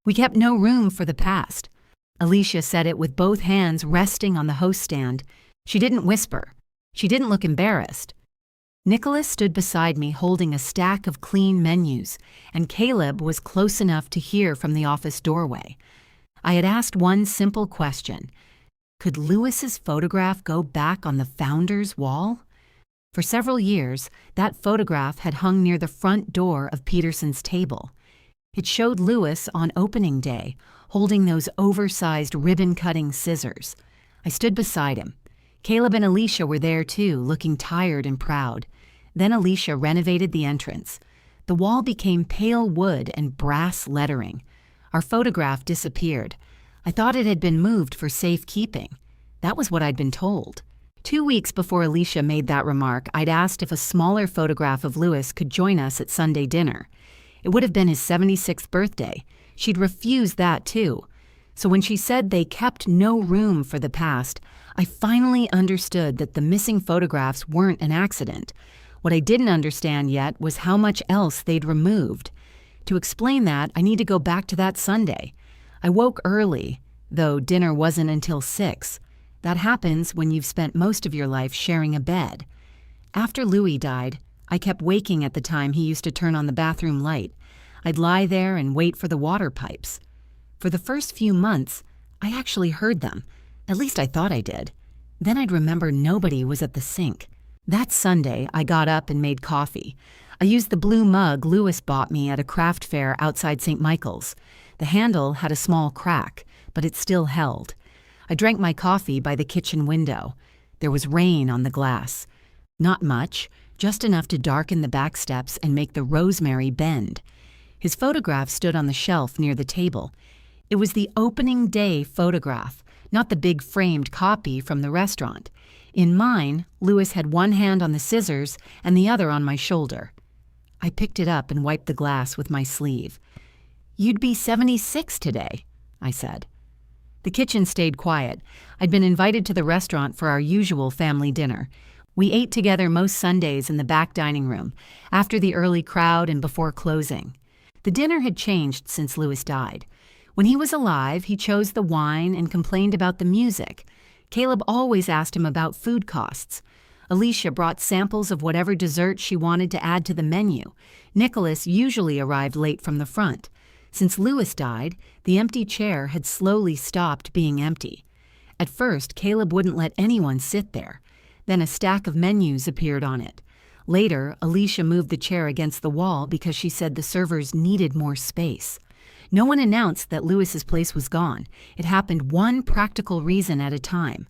We kept no room for the past. Alicia said it with both hands resting on the host stand. She didn't whisper. She didn't look embarrassed. Nicholas stood beside me holding a stack of clean menus, and Caleb was close enough to hear from the office doorway. I had asked one simple question. Could Lewis's photograph go back on the founder's wall? For several years, that photograph had hung near the front door of Peterson's table. It showed Lewis on opening day, holding those oversized ribbon-cutting scissors. I stood beside him. Caleb and Alicia were there too, looking tired and proud. Then Alicia renovated the entrance. The wall became pale wood and brass lettering. Our photograph disappeared. I thought it had been moved for safekeeping. That was what I'd been told. 2 weeks before Alicia made that remark, I'd asked if a smaller photograph of Lewis could join us at Sunday dinner. It would have been his 76th birthday. She'd refused that too. So when she said they kept no room for the past, I finally understood that the missing photographs weren't an accident. What I didn't understand yet was how much else they'd removed. To explain that, I need to go back to that Sunday. I woke early, though dinner wasn't until 6. That happens when you've spent most of your life sharing a bed. After Louis died, I kept waking at the time he used to turn on the bathroom light. I'd lie there and wait for the water pipes. For the first few months, I actually heard them. At least I thought I did. Then I'd remember nobody was at the sink. That Sunday, I got up and made coffee. I used the blue mug Lewis bought me at a craft fair outside St. Michael's. The handle had a small crack, but it still held. I drank my coffee by the kitchen window. There was rain on the glass. Not much, just enough to darken the back steps and make the rosemary bend. His photograph stood on the shelf near the table. It was the opening day photograph, not the big framed copy from the restaurant. In mine, Lewis had one hand on the scissors and the other on my shoulder. I picked it up and wiped the glass with my sleeve. "You'd be 76 today," I said. The kitchen stayed quiet. I'd been invited to the restaurant for our usual family dinner. We ate together most Sundays in the back dining room, after the early crowd and before closing. The dinner had changed since Lewis died. When he was alive, he chose the wine and complained about the music. Caleb always asked him about food costs. Alicia brought samples of whatever dessert she wanted to add to the menu. Nicholas usually arrived late from the front. Since Lewis died, the empty chair had slowly stopped being empty. At first, Caleb wouldn't let anyone sit there. Then a stack of menus appeared on it. Later, Alicia moved the chair against the wall because she said the servers needed more space. No one announced that Lewis's place was gone. It happened one practical reason at a time.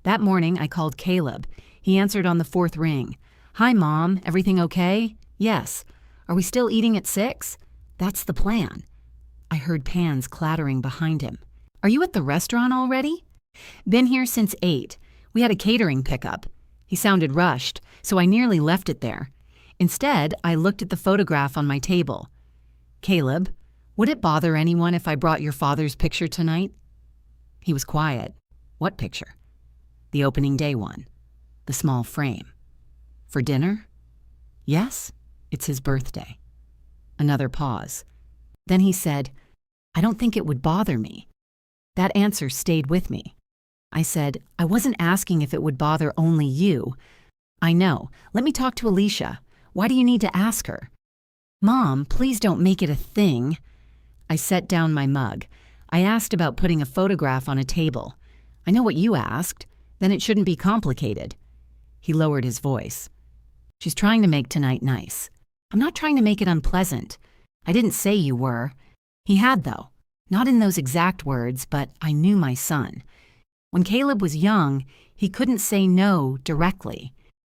That morning, I called Caleb. He answered on the 4th ring. "Hi, Mom. Everything okay?" "Yes." "Are we still eating at 6? "That's the plan." I heard pans clattering behind him. "Are you at the restaurant already?" "Been here since 8. We had a catering pickup." He sounded rushed, so I nearly left it there. Instead, I looked at the photograph on my table. "Caleb, would it bother anyone if I brought your father's picture tonight?" He was quiet. "What picture?" "The opening day one. The small frame." "For dinner?" "Yes, it's his birthday." Another pause. Then he said, "I don't think it would bother me." That answer stayed with me. I said, "I wasn't asking if it would bother only you." "I know. Let me talk to Alicia. Why do you need to ask her?" "Mom, please don't make it a thing." I set down my mug. I asked about putting a photograph on a table. "I know what you asked. Then it shouldn't be complicated." He lowered his voice. "She's trying to make tonight nice." "I'm not trying to make it unpleasant." "I didn't say you were." He had, though. Not in those exact words, but I knew my son. When Caleb was young, he couldn't say no directly.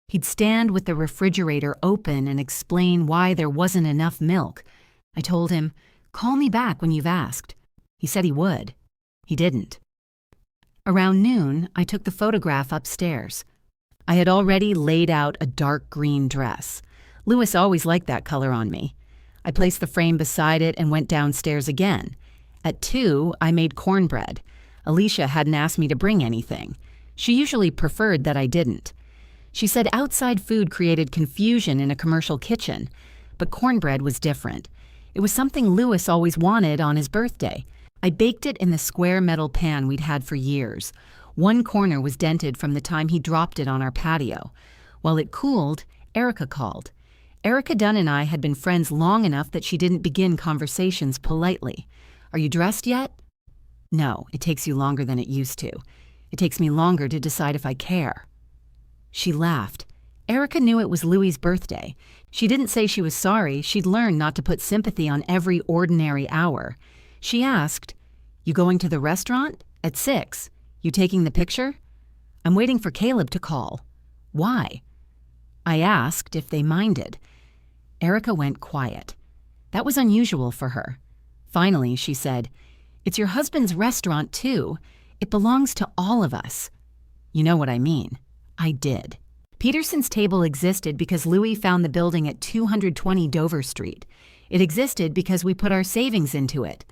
He'd stand with the refrigerator open and explain why there wasn't enough milk. I told him, "Call me back when you've asked." He said he would. He didn't. Around noon, I took the photograph upstairs. I had already laid out a dark green dress. Lewis always liked that color on me. I placed the frame beside it and went downstairs again. At 2, I made cornbread. Alicia hadn't asked me to bring anything. She usually preferred that I didn't. She said outside food created confusion in a commercial kitchen, but cornbread was different. It was something Louis always wanted on his birthday. I baked it in the square metal pan we'd had for years. One corner was dented from the time he dropped it on our patio. While it cooled, Erica called. Erica Dunn and I had been friends long enough that she didn't begin conversations politely. "Are you dressed yet?" "No, it takes you longer than it used to. It takes me longer to decide if I care." She laughed. Erica knew it was Louis's birthday. She didn't say she was sorry. She'd learned not to put sympathy on every ordinary hour. She asked, "You going to the restaurant? At 6. You taking the picture?" "I'm waiting for Caleb to call." "Why?" I asked if they minded. Erica went quiet. That was unusual for her. Finally, she said, "It's your husband's restaurant, too. It belongs to all of us." You know what I mean. I did. Peterson's Table existed because Louis found the building at 220 Dover Street. It existed because we put our savings into it.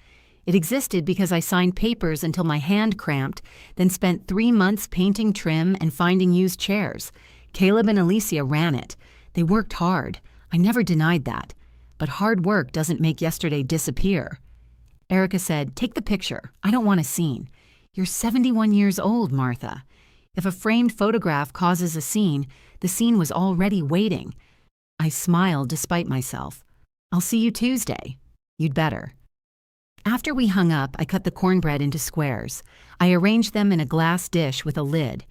It existed because I signed papers until my hand cramped, then spent 3 months painting trim and finding used chairs. Caleb and Alicia ran it. They worked hard. I never denied that. But hard work doesn't make yesterday disappear. Erica said, "Take the picture. I don't want a scene." "You're 71 years old, Martha." If a framed photograph causes a scene, the scene was already waiting. I smiled despite myself. "I'll see you Tuesday." "You'd better." After we hung up, I cut the cornbread into squares. I arranged them in a glass dish with a lid.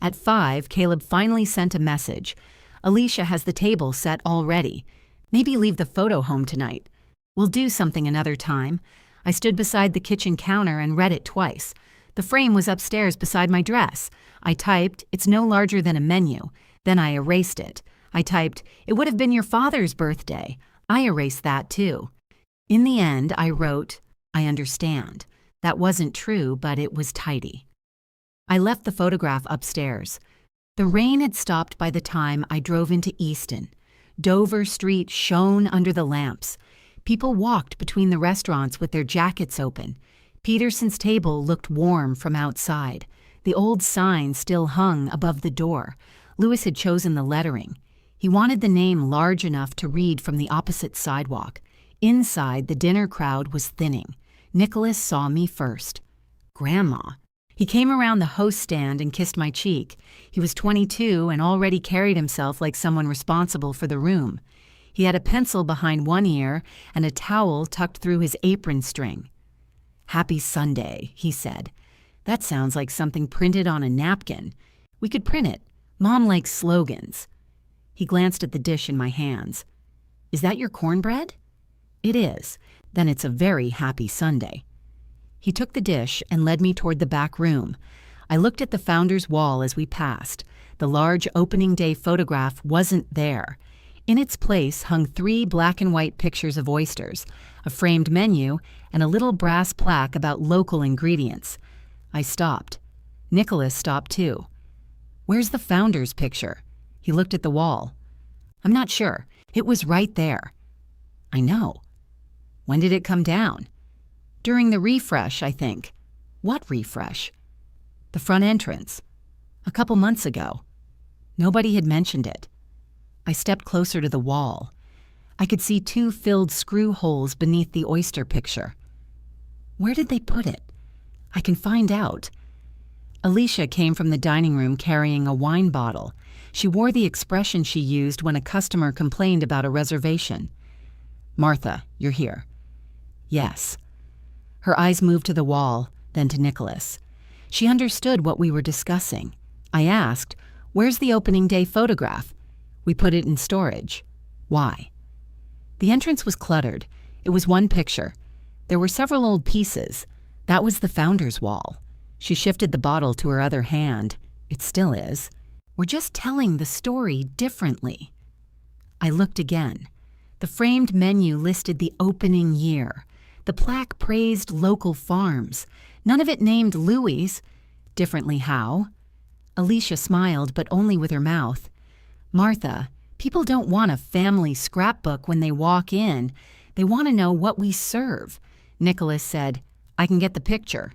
At 5, Caleb finally sent a message. "Alicia has the table set already. Maybe leave the photo home tonight. We'll do something another time." I stood beside the kitchen counter and read it twice. The frame was upstairs beside my dress. I typed, "It's no larger than a menu." Then I erased it. I typed, "It would have been your father's birthday." I erased that too. In the end, I wrote, "I understand." That wasn't true, but it was tidy. I left the photograph upstairs. The rain had stopped by the time I drove into Easton. Dover Street shone under the lamps. People walked between the restaurants with their jackets open. Peterson's Table looked warm from outside. The old sign still hung above the door. Louis had chosen the lettering. He wanted the name large enough to read from the opposite sidewalk. Inside, the dinner crowd was thinning. Nicholas saw me first. "Grandma." He came around the host stand and kissed my cheek. He was 22 and already carried himself like someone responsible for the room. He had a pencil behind one ear and a towel tucked through his apron string. "Happy Sunday," he said. "That sounds like something printed on a napkin. We could print it. Mom likes slogans." He glanced at the dish in my hands. "Is that your cornbread?" "It is. Then it's a very happy Sunday." He took the dish and led me toward the back room. I looked at the founder's wall as we passed. The large opening day photograph wasn't there. In its place hung 3 black and white pictures of oysters, a framed menu, and a little brass plaque about local ingredients. I stopped. Nicholas stopped too. "Where's the founder's picture?" He looked at the wall. "I'm not sure. It was right there." "I know." "When did it come down?" "During the refresh, I think." "What refresh?" "The front entrance. A couple months ago." Nobody had mentioned it. I stepped closer to the wall. I could see 2 filled screw holes beneath the oyster picture. Where did they put it? I can find out. Alicia came from the dining room carrying a wine bottle. She wore the expression she used when a customer complained about a reservation. "Martha, you're here." "Yes." Her eyes moved to the wall, then to Nicholas. She understood what we were discussing. I asked, "Where's the opening day photograph?" "We put it in storage." "Why?" The entrance was cluttered. It was one picture. There were several old pieces. That was the founder's wall. She shifted the bottle to her other hand. It still is. We're just telling the story differently. I looked again. The framed menu listed the opening year. The plaque praised local farms. None of it named Louis. Differently how? Alicia smiled, but only with her mouth. "Martha, people don't want a family scrapbook when they walk in. They want to know what we serve." Nicholas said, "I can get the picture."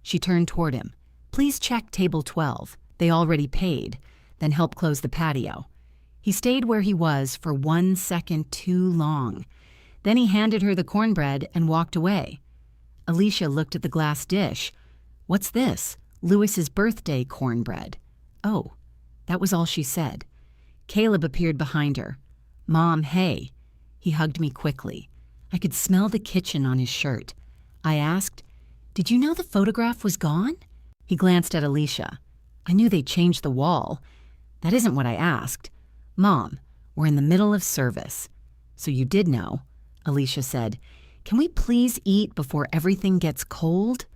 She turned toward him. "Please check table 12. They already paid." Then help close the patio. He stayed where he was for 1 second too long. Then he handed her the cornbread and walked away. Alicia looked at the glass dish. "What's this?" "Lewis's birthday cornbread." "Oh." That was all she said. Caleb appeared behind her. "Mom, hey." He hugged me quickly. I could smell the kitchen on his shirt. I asked, "Did you know the photograph was gone?" He glanced at Alicia. "I knew they changed the wall." "That isn't what I asked." "Mom, we're in the middle of service." "So you did know," Alicia said. "Can we please eat before everything gets cold?"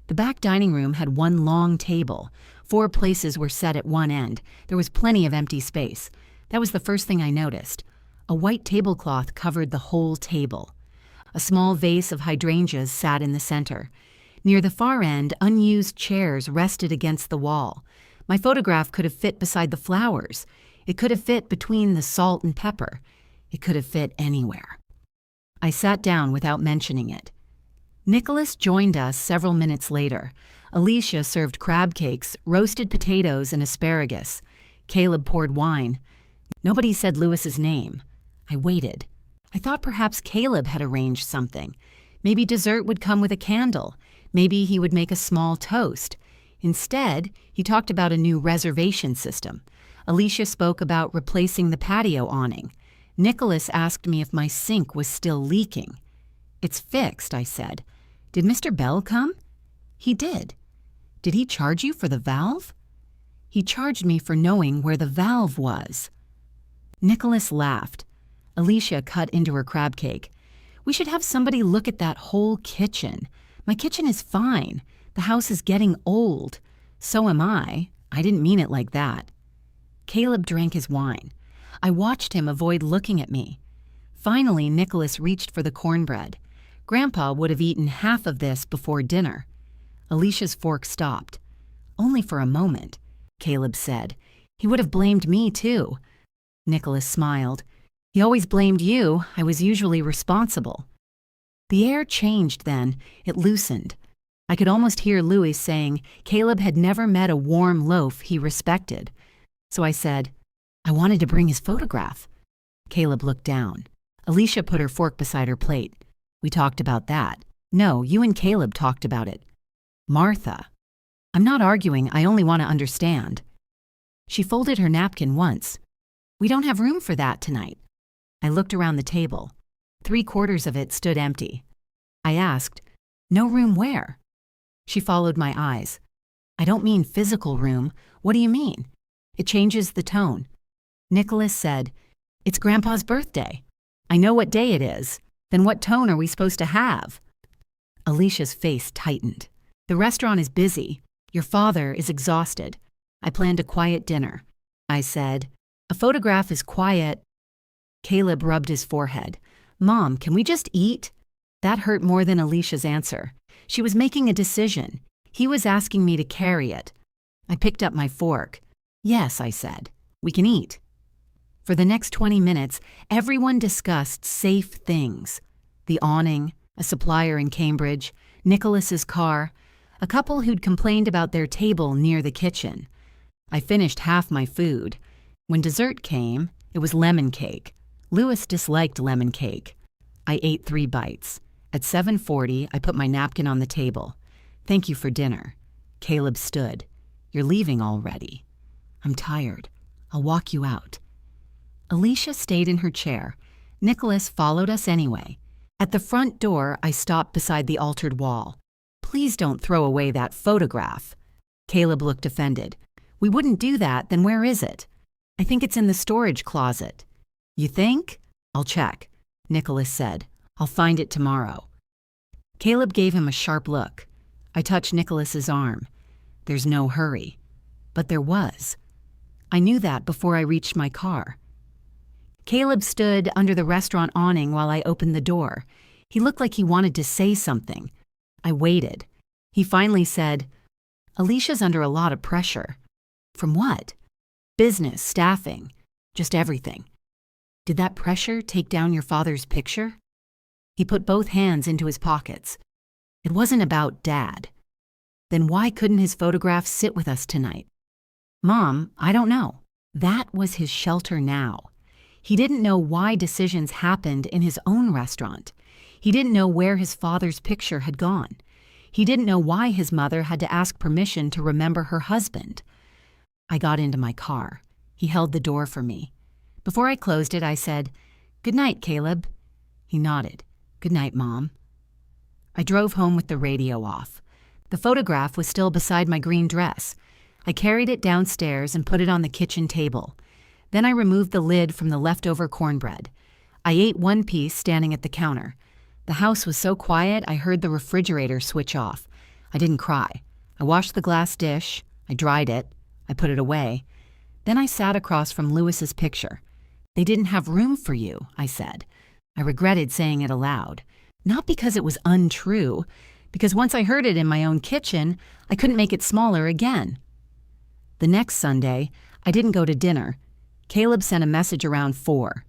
The back dining room had one long table. 4 places were set at one end. There was plenty of empty space. That was the first thing I noticed. A white tablecloth covered the whole table. A small vase of hydrangeas sat in the center. Near the far end, unused chairs rested against the wall. My photograph could have fit beside the flowers. It could have fit between the salt and pepper. It could have fit anywhere. I sat down without mentioning it. Nicholas joined us several minutes later. Alicia served crab cakes, roasted potatoes, and asparagus. Caleb poured wine. Nobody said Lewis's name. I waited. I thought perhaps Caleb had arranged something. Maybe dessert would come with a candle. Maybe he would make a small toast. Instead, he talked about a new reservation system. Alicia spoke about replacing the patio awning. Nicholas asked me if my sink was still leaking. "It's fixed," I said. "Did Mr. Bell come?" "He did." "Did he charge you for the valve?" "He charged me for knowing where the valve was." Nicholas laughed. Alicia cut into her crab cake. "We should have somebody look at that whole kitchen. My kitchen is fine. The house is getting old. So am I. I didn't mean it like that." Caleb drank his wine. I watched him avoid looking at me. Finally, Nicholas reached for the cornbread. Grandpa would have eaten half of this before dinner. Alicia's fork stopped. "Only for a moment," Caleb said. "He would have blamed me, too." Nicholas smiled. "He always blamed you. I was usually responsible." The air changed then. It loosened. I could almost hear Louis saying Caleb had never met a warm loaf he respected. So I said, "I wanted to bring his photograph." Caleb looked down. Alicia put her fork beside her plate. "We talked about that." "No, you and Caleb talked about it." "Martha." "I'm not arguing, I only want to understand." She folded her napkin once. "We don't have room for that tonight." I looked around the table. 3/4 of it stood empty. I asked, "No room where?" She followed my eyes. "I don't mean physical room. What do you mean?" It changes the tone. Nicholas said, "It's Grandpa's birthday." "I know what day it is. Then what tone are we supposed to have?" Alicia's face tightened. "The restaurant is busy. Your father is exhausted. I planned a quiet dinner." I said, "A photograph is quiet." Caleb rubbed his forehead. "Mom, can we just eat?" That hurt more than Alicia's answer. She was making a decision. He was asking me to carry it. I picked up my fork. "Yes," I said. "We can eat." For the next 20 minutes, everyone discussed safe things. The awning, a supplier in Cambridge, Nicholas's car, a couple who'd complained about their table near the kitchen. I finished half my food. When dessert came, it was lemon cake. Louis disliked lemon cake. I ate 3 bites. At 7:40, I put my napkin on the table. "Thank you for dinner." Caleb stood. "You're leaving already." "I'm tired. I'll walk you out." Alicia stayed in her chair. Nicholas followed us anyway. At the front door, I stopped beside the altered wall. "Please don't throw away that photograph." Caleb looked offended. "We wouldn't do that, then where is it?" "I think it's in the storage closet." "You think?" "I'll check," Nicholas said. "I'll find it tomorrow." Caleb gave him a sharp look. I touched Nicholas's arm. There's no hurry. But there was. I knew that before I reached my car. Caleb stood under the restaurant awning while I opened the door. He looked like he wanted to say something. I waited. He finally said, "Alicia's under a lot of pressure." "From what?" "Business, staffing, just everything." "Did that pressure take down your father's picture?" He put both hands into his pockets. "It wasn't about Dad." "Then why couldn't his photograph sit with us tonight?" "Mom, I don't know." That was his shelter now. He didn't know why decisions happened in his own restaurant. He didn't know where his father's picture had gone. He didn't know why his mother had to ask permission to remember her husband. I got into my car. He held the door for me. Before I closed it, I said, "Good night, Caleb." He nodded. "Good night, Mom." I drove home with the radio off. The photograph was still beside my green dress. I carried it downstairs and put it on the kitchen table. Then I removed the lid from the leftover cornbread. I ate one piece standing at the counter. The house was so quiet I heard the refrigerator switch off. I didn't cry. I washed the glass dish. I dried it. I put it away. Then I sat across from Louis's picture. "They didn't have room for you," I said. I regretted saying it aloud. Not because it was untrue, because once I heard it in my own kitchen, I couldn't make it smaller again. The next Sunday, I didn't go to dinner. Caleb sent a message around 4.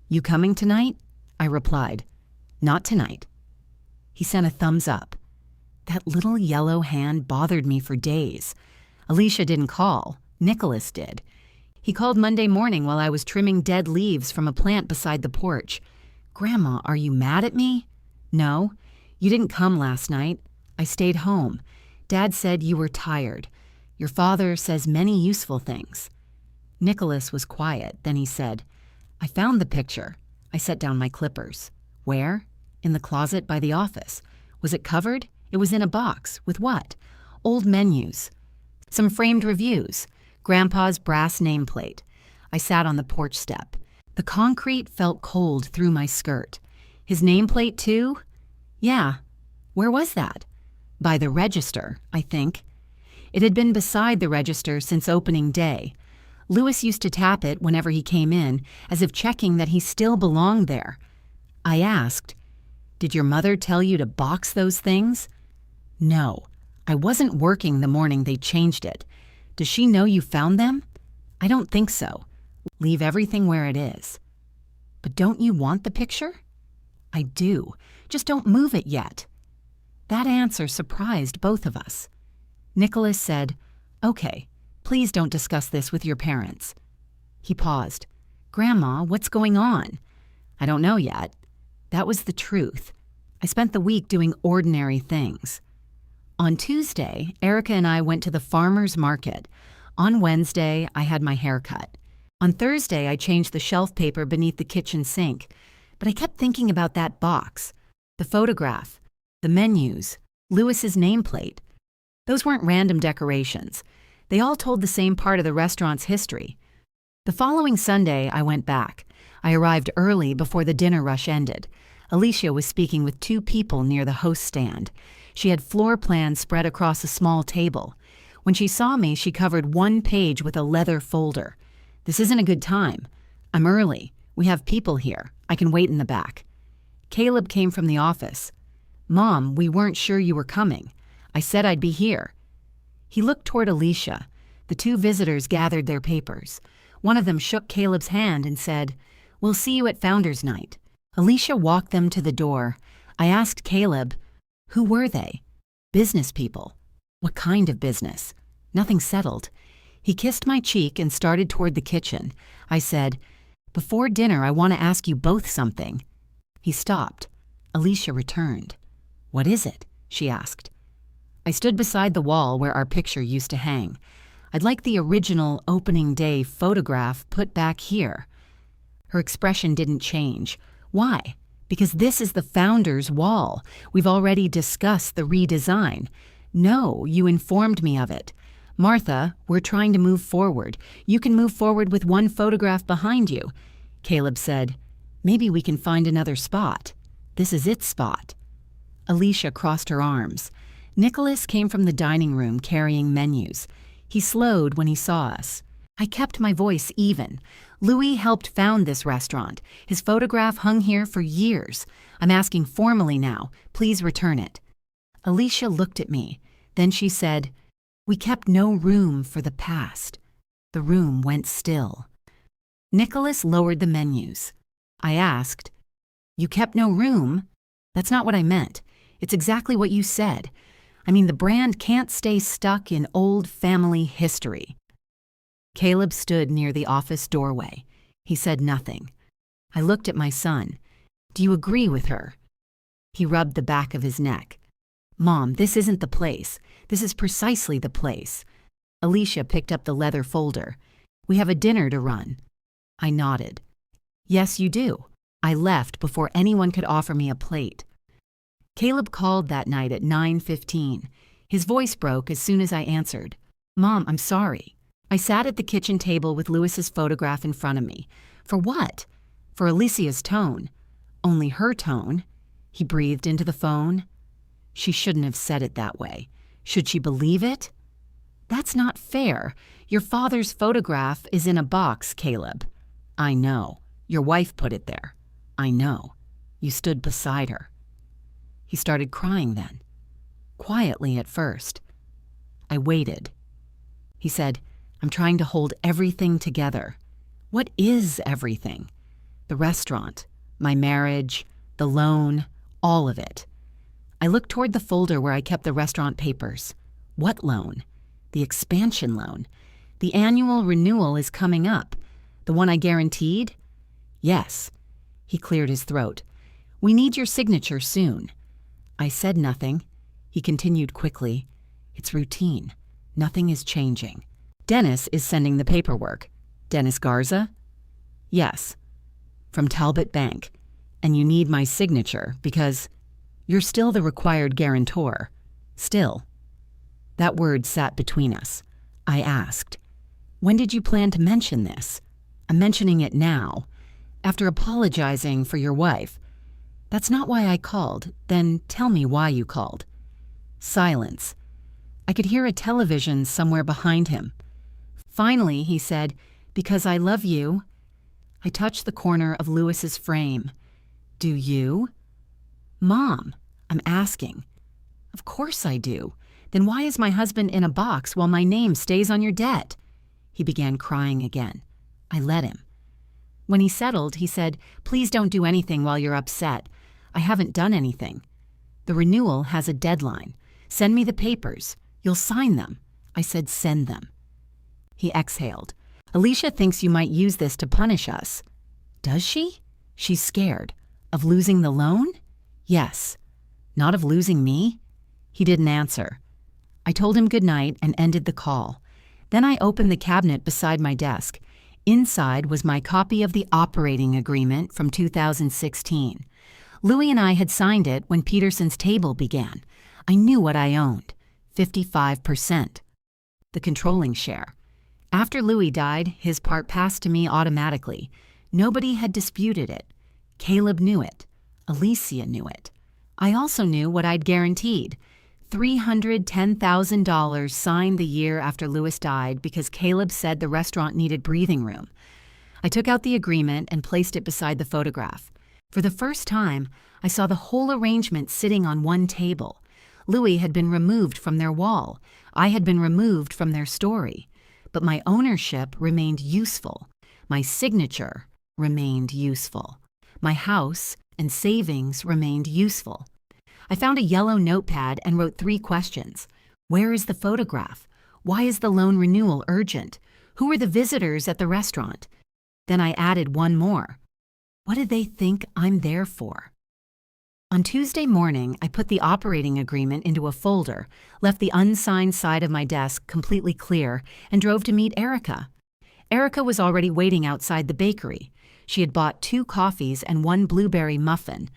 "You coming tonight?" I replied, "Not tonight." He sent a thumbs up. That little yellow hand bothered me for days. Alicia didn't call. Nicholas did. He called Monday morning while I was trimming dead leaves from a plant beside the porch. "Grandma, are you mad at me?" "No. You didn't come last night. I stayed home. Dad said you were tired. Your father says many useful things." Nicholas was quiet. Then he said, "I found the picture." I set down my clippers. "Where?" "In the closet by the office." "Was it covered?" "It was in a box." "With what?" "Old menus. Some framed reviews. Grandpa's brass nameplate." I sat on the porch step. The concrete felt cold through my skirt. "His nameplate too?" "Yeah." "Where was that?" "By the register, I think." It had been beside the register since opening day. Louis used to tap it whenever he came in, as if checking that he still belonged there. I asked, "Did your mother tell you to box those things?" "No. I wasn't working the morning they changed it. Does she know you found them?" "I don't think so. Leave everything where it is." "But don't you want the picture?" "I do. Just don't move it yet." That answer surprised both of us. Nicholas said, "Okay, please don't discuss this with your parents." He paused. "Grandma, what's going on?" "I don't know yet." That was the truth. I spent the week doing ordinary things. On Tuesday, Erica and I went to the farmer's market. On Wednesday, I had my hair cut. On Thursday, I changed the shelf paper beneath the kitchen sink. But I kept thinking about that box, the photograph, the menus, Louis's nameplate. Those weren't random decorations. They all told the same part of the restaurant's history. The following Sunday, I went back. I arrived early before the dinner rush ended. Alicia was speaking with 2 people near the host stand. She had floor plans spread across a small table. When she saw me, she covered 1 page with a leather folder. "This isn't a good time. I'm early. We have people here. I can wait in the back." Caleb came from the office. "Mom, we weren't sure you were coming. I said I'd be here." He looked toward Alicia. The 2 visitors gathered their papers. One of them shook Caleb's hand and said, "We'll see you at Founders Night." Alicia walked them to the door. I asked Caleb, "Who were they?" "Business people." "What kind of business?" "Nothing settled." He kissed my cheek and started toward the kitchen. I said, "Before dinner, I want to ask you both something." He stopped. Alicia returned. "What is it?" she asked. I stood beside the wall where our picture used to hang. "I'd like the original opening day photograph put back here." Her expression didn't change. "Why?" "Because this is the founder's wall. We've already discussed the redesign." "No, you informed me of it." "Martha, we're trying to move forward. You can move forward with 1 photograph behind you." Caleb said, "Maybe we can find another spot. This is its spot." Alicia crossed her arms. Nicholas came from the dining room carrying menus. He slowed when he saw us. I kept my voice even. "Louis helped found this restaurant. His photograph hung here for years. I'm asking formally now. Please return it." Alicia looked at me. Then she said, "We kept no room for the past." The room went still. Nicholas lowered the menus. I asked, "You kept no room?" "That's not what I meant. It's exactly what you said. I mean, the brand can't stay stuck in old family history." Caleb stood near the office doorway. He said nothing. I looked at my son. Do you agree with her? He rubbed the back of his neck. Mom, this isn't the place. This is precisely the place. Alicia picked up the leather folder. We have a dinner to run. I nodded. Yes, you do. I left before anyone could offer me a plate. Caleb called that night at 9:15. His voice broke as soon as I answered. Mom, I'm sorry. I sat at the kitchen table with Lewis's photograph in front of me. For what? For Alicia's tone. Only her tone. He breathed into the phone. She shouldn't have said it that way. Should she believe it? That's not fair. Your father's photograph is in a box, Caleb. I know. Your wife put it there. I know. You stood beside her. He started crying then. Quietly at first. I waited. He said, I'm trying to hold everything together. What is everything? The restaurant, my marriage, the loan, all of it. I looked toward the folder where I kept the restaurant papers. What loan? The expansion loan. The annual renewal is coming up. The one I guaranteed? Yes. He cleared his throat. We need your signature soon. I said nothing. He continued quickly. It's routine. Nothing is changing. Dennis is sending the paperwork. Dennis Garza? Yes. From Talbot Bank. And you need my signature because you're still the required guarantor. Still. That word sat between us. I asked, when did you plan to mention this? I'm mentioning it now. After apologizing for your wife. That's not why I called. Then tell me why you called. Silence. I could hear a television somewhere behind him. Finally, he said, because I love you. I touched the corner of Lewis's frame. Do you? Mom, I'm asking. Of course I do. Then why is my husband in a box while my name stays on your debt? He began crying again. I let him. When he settled, he said, please don't do anything while you're upset. I haven't done anything. The renewal has a deadline. Send me the papers. You'll sign them. I said send them. He exhaled. Alicia thinks you might use this to punish us. Does she? She's scared. Of losing the loan? Yes. Not of losing me? He didn't answer. I told him good night and ended the call. Then I opened the cabinet beside my desk. Inside was my copy of the operating agreement from 2016. Louis and I had signed it when Peterson's table began. I knew what I owned, 55%. The controlling share. After Louis died, his part passed to me automatically. Nobody had disputed it. Caleb knew it. Alicia knew it. I also knew what I'd guaranteed. $310,000 signed the year after Louis died because Caleb said the restaurant needed breathing room. I took out the agreement and placed it beside the photograph. For the first time, I saw the whole arrangement sitting on one table. Louis had been removed from their wall. I had been removed from their story. But my ownership remained useful. My signature remained useful. My house and savings remained useful. I found a yellow notepad and wrote 3 questions. Where is the photograph? Why is the loan renewal urgent? Who are the visitors at the restaurant? Then I added one more. What did they think I'm there for? On Tuesday morning, I put the operating agreement into a folder, left the unsigned side of my desk completely clear, and drove to meet Erica. Erica was already waiting outside the bakery. She had bought 2 coffees and 1 blueberry muffin.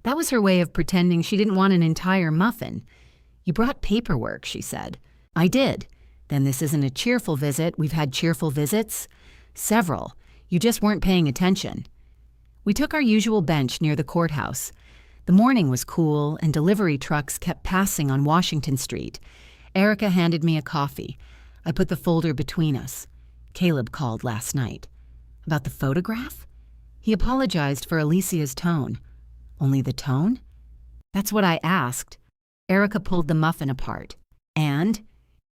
That was her way of pretending she didn't want an entire muffin. You brought paperwork, she said. I did. Then this isn't a cheerful visit. We've had cheerful visits. Several. You just weren't paying attention. We took our usual bench near the courthouse. The morning was cool, and delivery trucks kept passing on Washington Street. Erica handed me a coffee. I put the folder between us. Caleb called last night. About the photograph? He apologized for Alicia's tone. Only the tone? That's what I asked. Erica pulled the muffin apart. And?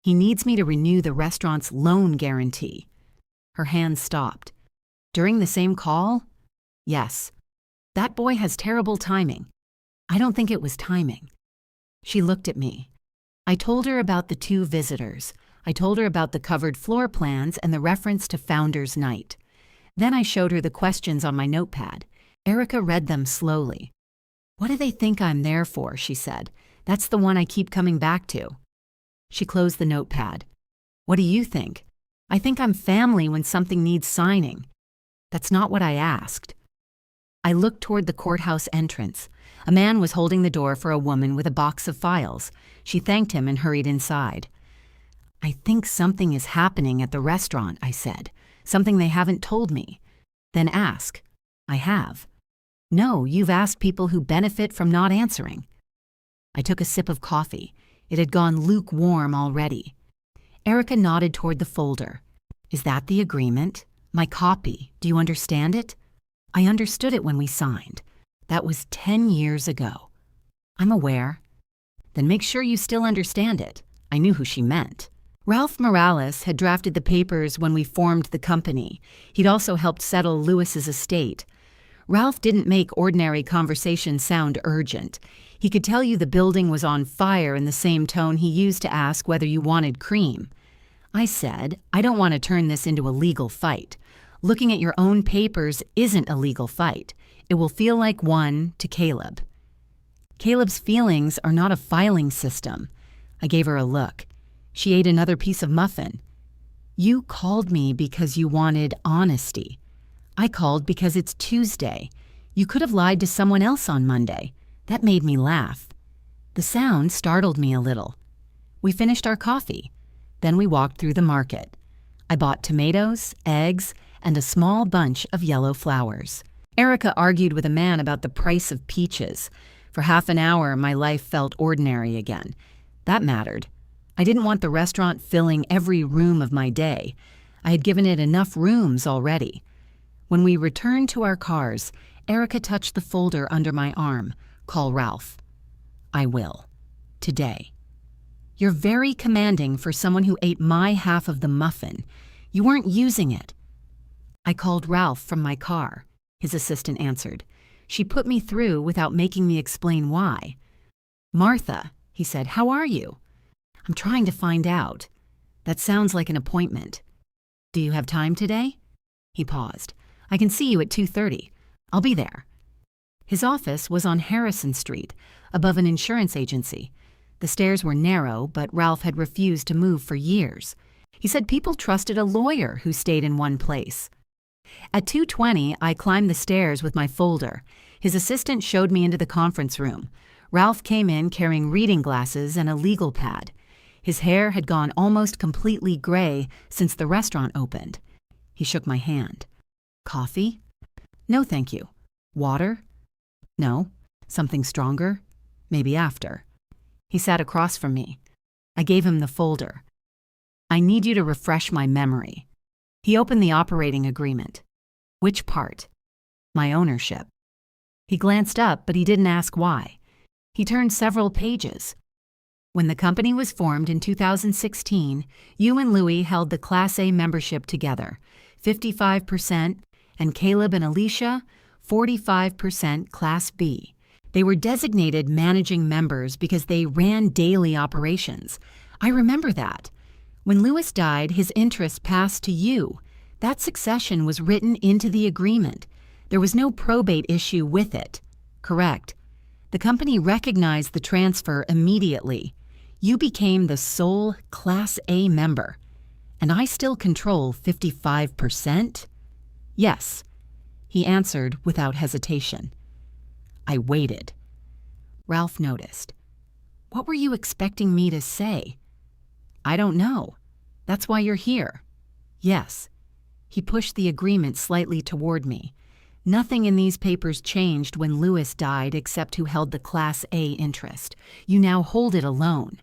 He needs me to renew the restaurant's loan guarantee. Her hand stopped. During the same call? Yes. That boy has terrible timing. I don't think it was timing. She looked at me. I told her about the 2 visitors. I told her about the covered floor plans and the reference to Founders Night. Then I showed her the questions on my notepad. Erica read them slowly. "What do they think I'm there for?" she said. "That's the one I keep coming back to." She closed the notepad. "What do you think?" "I think I'm family when something needs signing." "That's not what I asked." I looked toward the courthouse entrance. A man was holding the door for a woman with a box of files. She thanked him and hurried inside. "I think something is happening at the restaurant," I said. "Something they haven't told me." "Then ask." "I have." "No, you've asked people who benefit from not answering." I took a sip of coffee. It had gone lukewarm already. Erica nodded toward the folder. "Is that the agreement? My copy. Do you understand it?" "I understood it when we signed. That was 10 years ago." "I'm aware." "Then make sure you still understand it." I knew who she meant. Ralph Morales had drafted the papers when we formed the company. He'd also helped settle Lewis's estate. Ralph didn't make ordinary conversation sound urgent. He could tell you the building was on fire in the same tone he used to ask whether you wanted cream. I said, "I don't want to turn this into a legal fight. Looking at your own papers isn't a legal fight. It will feel like one to Caleb." "Caleb's feelings are not a filing system." I gave her a look. She ate another piece of muffin. "You called me because you wanted honesty. I called because it's Tuesday. You could have lied to someone else on Monday. That made me laugh." The sound startled me a little. We finished our coffee. Then we walked through the market. I bought tomatoes, eggs, and a small bunch of yellow flowers. Erica argued with a man about the price of peaches. For half an hour, my life felt ordinary again. That mattered. I didn't want the restaurant filling every room of my day. I had given it enough rooms already. When we returned to our cars, Erica touched the folder under my arm. "Call Ralph." "I will. Today." "You're very commanding for someone who ate my half of the muffin. You weren't using it." "I called Ralph from my car," his assistant answered. "She put me through without making me explain why." "Martha," he said, "how are you?" "I'm trying to find out." "That sounds like an appointment." "Do you have time today?" He paused. "I can see you at 2:30. I'll be there." His office was on Harrison Street, above an insurance agency. The stairs were narrow, but Ralph had refused to move for years. He said people trusted a lawyer who stayed in one place. At 2:20, I climbed the stairs with my folder. His assistant showed me into the conference room. Ralph came in carrying reading glasses and a legal pad. His hair had gone almost completely gray since the restaurant opened. He shook my hand. "Coffee?" "No, thank you." "Water?" "No." "Something stronger?" "Maybe after." He sat across from me. I gave him the folder. "I need you to refresh my memory." He opened the operating agreement. "Which part?" "My ownership." He glanced up, but he didn't ask why. He turned several pages. "When the company was formed in 2016, you and Louie held the Class A membership together, 55%, and Caleb and Alicia, 45% Class B. They were designated managing members because they ran daily operations. I remember that. When Lewis died, his interest passed to you. That succession was written into the agreement. There was no probate issue with it." "Correct." "The company recognized the transfer immediately. You became the sole Class A member. And I still control 55%? "Yes." He answered without hesitation. I waited. Ralph noticed. "What were you expecting me to say?" "I don't know. That's why you're here." "Yes." He pushed the agreement slightly toward me. "Nothing in these papers changed when Lewis died except who held the Class A interest. You now hold it alone.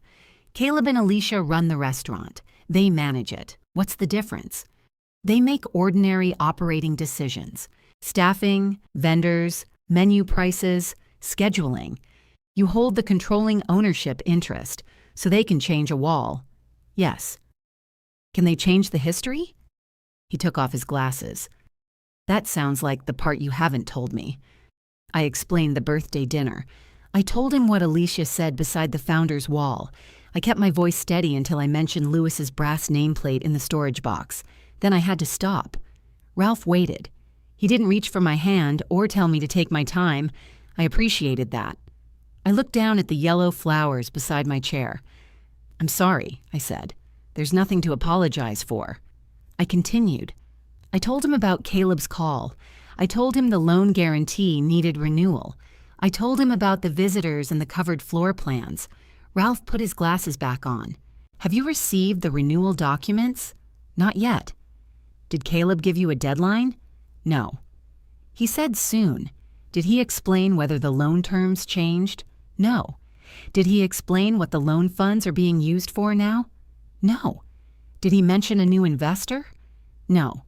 Caleb and Alicia run the restaurant. They manage it. What's the difference? They make ordinary operating decisions. Staffing, vendors, menu prices, scheduling. You hold the controlling ownership interest, so they can change a wall." "Yes." "Can they change the history?" He took off his glasses. "That sounds like the part you haven't told me." I explained the birthday dinner. I told him what Alicia said beside the founder's wall. I kept my voice steady until I mentioned Lewis's brass nameplate in the storage box. Then I had to stop. Ralph waited. He didn't reach for my hand or tell me to take my time. I appreciated that. I looked down at the yellow flowers beside my chair. "I'm sorry," I said. "There's nothing to apologize for." I continued. I told him about Caleb's call. I told him the loan guarantee needed renewal. I told him about the visitors and the covered floor plans. Ralph put his glasses back on. "Have you received the renewal documents?" "Not yet." "Did Caleb give you a deadline?" "No." "He said soon. Did he explain whether the loan terms changed?" "No." "Did he explain what the loan funds are being used for now?" "No." "Did he mention a new investor?" "No."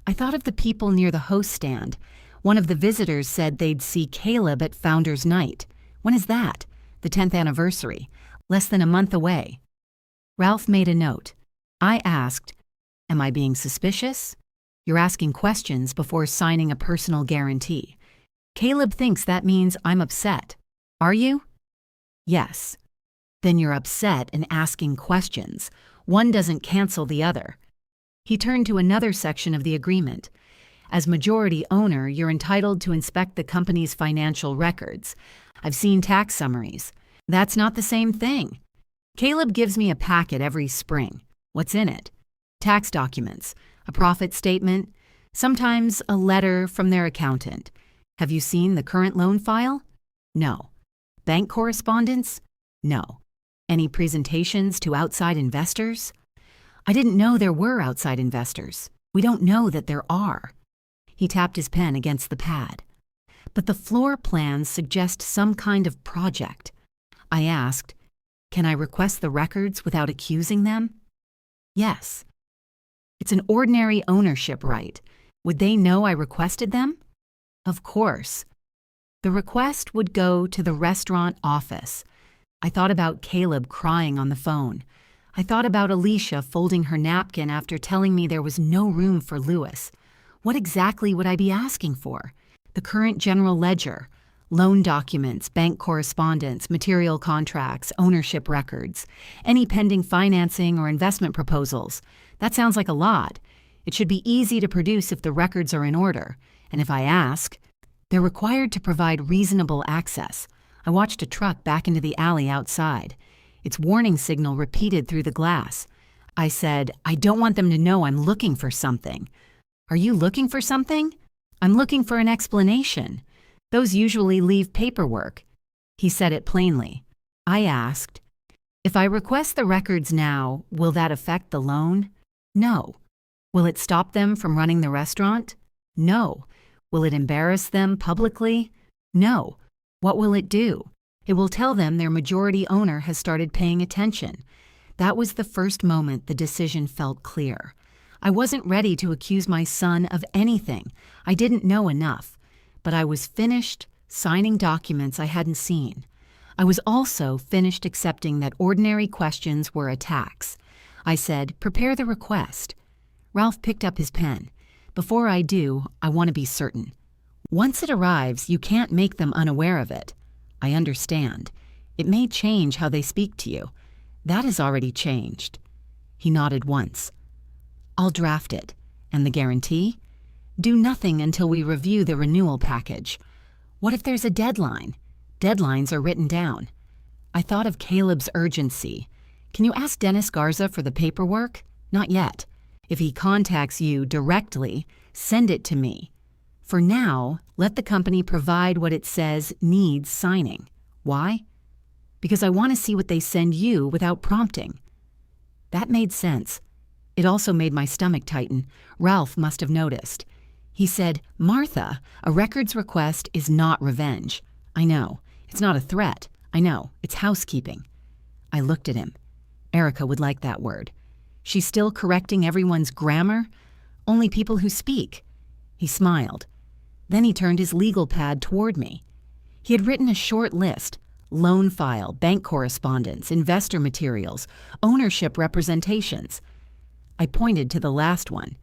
I thought of the people near the host stand. One of the visitors said they'd see Caleb at Founders Night. When is that? The 10th anniversary. Less than a month away. Ralph made a note. I asked, "Am I being suspicious?" "You're asking questions before signing a personal guarantee. Caleb thinks that means I'm upset. Are you?" "Yes." "Then you're upset and asking questions. One doesn't cancel the other." He turned to another section of the agreement. "As majority owner, you're entitled to inspect the company's financial records. I've seen tax summaries. That's not the same thing. Caleb gives me a packet every spring. What's in it? Tax documents, a profit statement, sometimes a letter from their accountant. Have you seen the current loan file? No. Bank correspondence? No. Any presentations to outside investors? I didn't know there were outside investors. We don't know that there are." He tapped his pen against the pad. "But the floor plans suggest some kind of project." I asked, "Can I request the records without accusing them?" "Yes." "It's an ordinary ownership right. Would they know I requested them?" "Of course." The request would go to the restaurant office. I thought about Caleb crying on the phone. I thought about Alicia folding her napkin after telling me there was no room for Lewis. What exactly would I be asking for? The current general ledger, loan documents, bank correspondence, material contracts, ownership records, any pending financing or investment proposals. That sounds like a lot. It should be easy to produce if the records are in order. And if I ask, they're required to provide reasonable access. I watched a truck back into the alley outside. Its warning signal repeated through the glass. I said, "I don't want them to know I'm looking for something." "Are you looking for something?" "I'm looking for an explanation. Those usually leave paperwork." He said it plainly. I asked, "If I request the records now, will that affect the loan?" "No." "Will it stop them from running the restaurant?" "No." "Will it embarrass them publicly?" "No." "What will it do?" "It will tell them their majority owner has started paying attention." That was the first moment the decision felt clear. I wasn't ready to accuse my son of anything. I didn't know enough. But I was finished signing documents I hadn't seen. I was also finished accepting that ordinary questions were a tax. I said, "Prepare the request." Ralph picked up his pen. "Before I do, I want to be certain. Once it arrives, you can't make them unaware of it." "I understand. It may change how they speak to you." "That has already changed." He nodded once. "I'll draft it. And the guarantee?" "Do nothing until we review the renewal package." "What if there's a deadline?" "Deadlines are written down." I thought of Caleb's urgency. "Can you ask Dennis Garza for the paperwork?" "Not yet. If he contacts you directly, send it to me. For now, let the company provide what it says needs signing." "Why?" "Because I want to see what they send you without prompting." That made sense. It also made my stomach tighten. Ralph must have noticed. He said, "Martha, a records request is not revenge." "I know. It's not a threat. I know. It's housekeeping." I looked at him. Erica would like that word. She's still correcting everyone's grammar? Only people who speak. He smiled. Then he turned his legal pad toward me. He had written a short list: loan file, bank correspondence, investor materials, ownership representations. I pointed to the last one.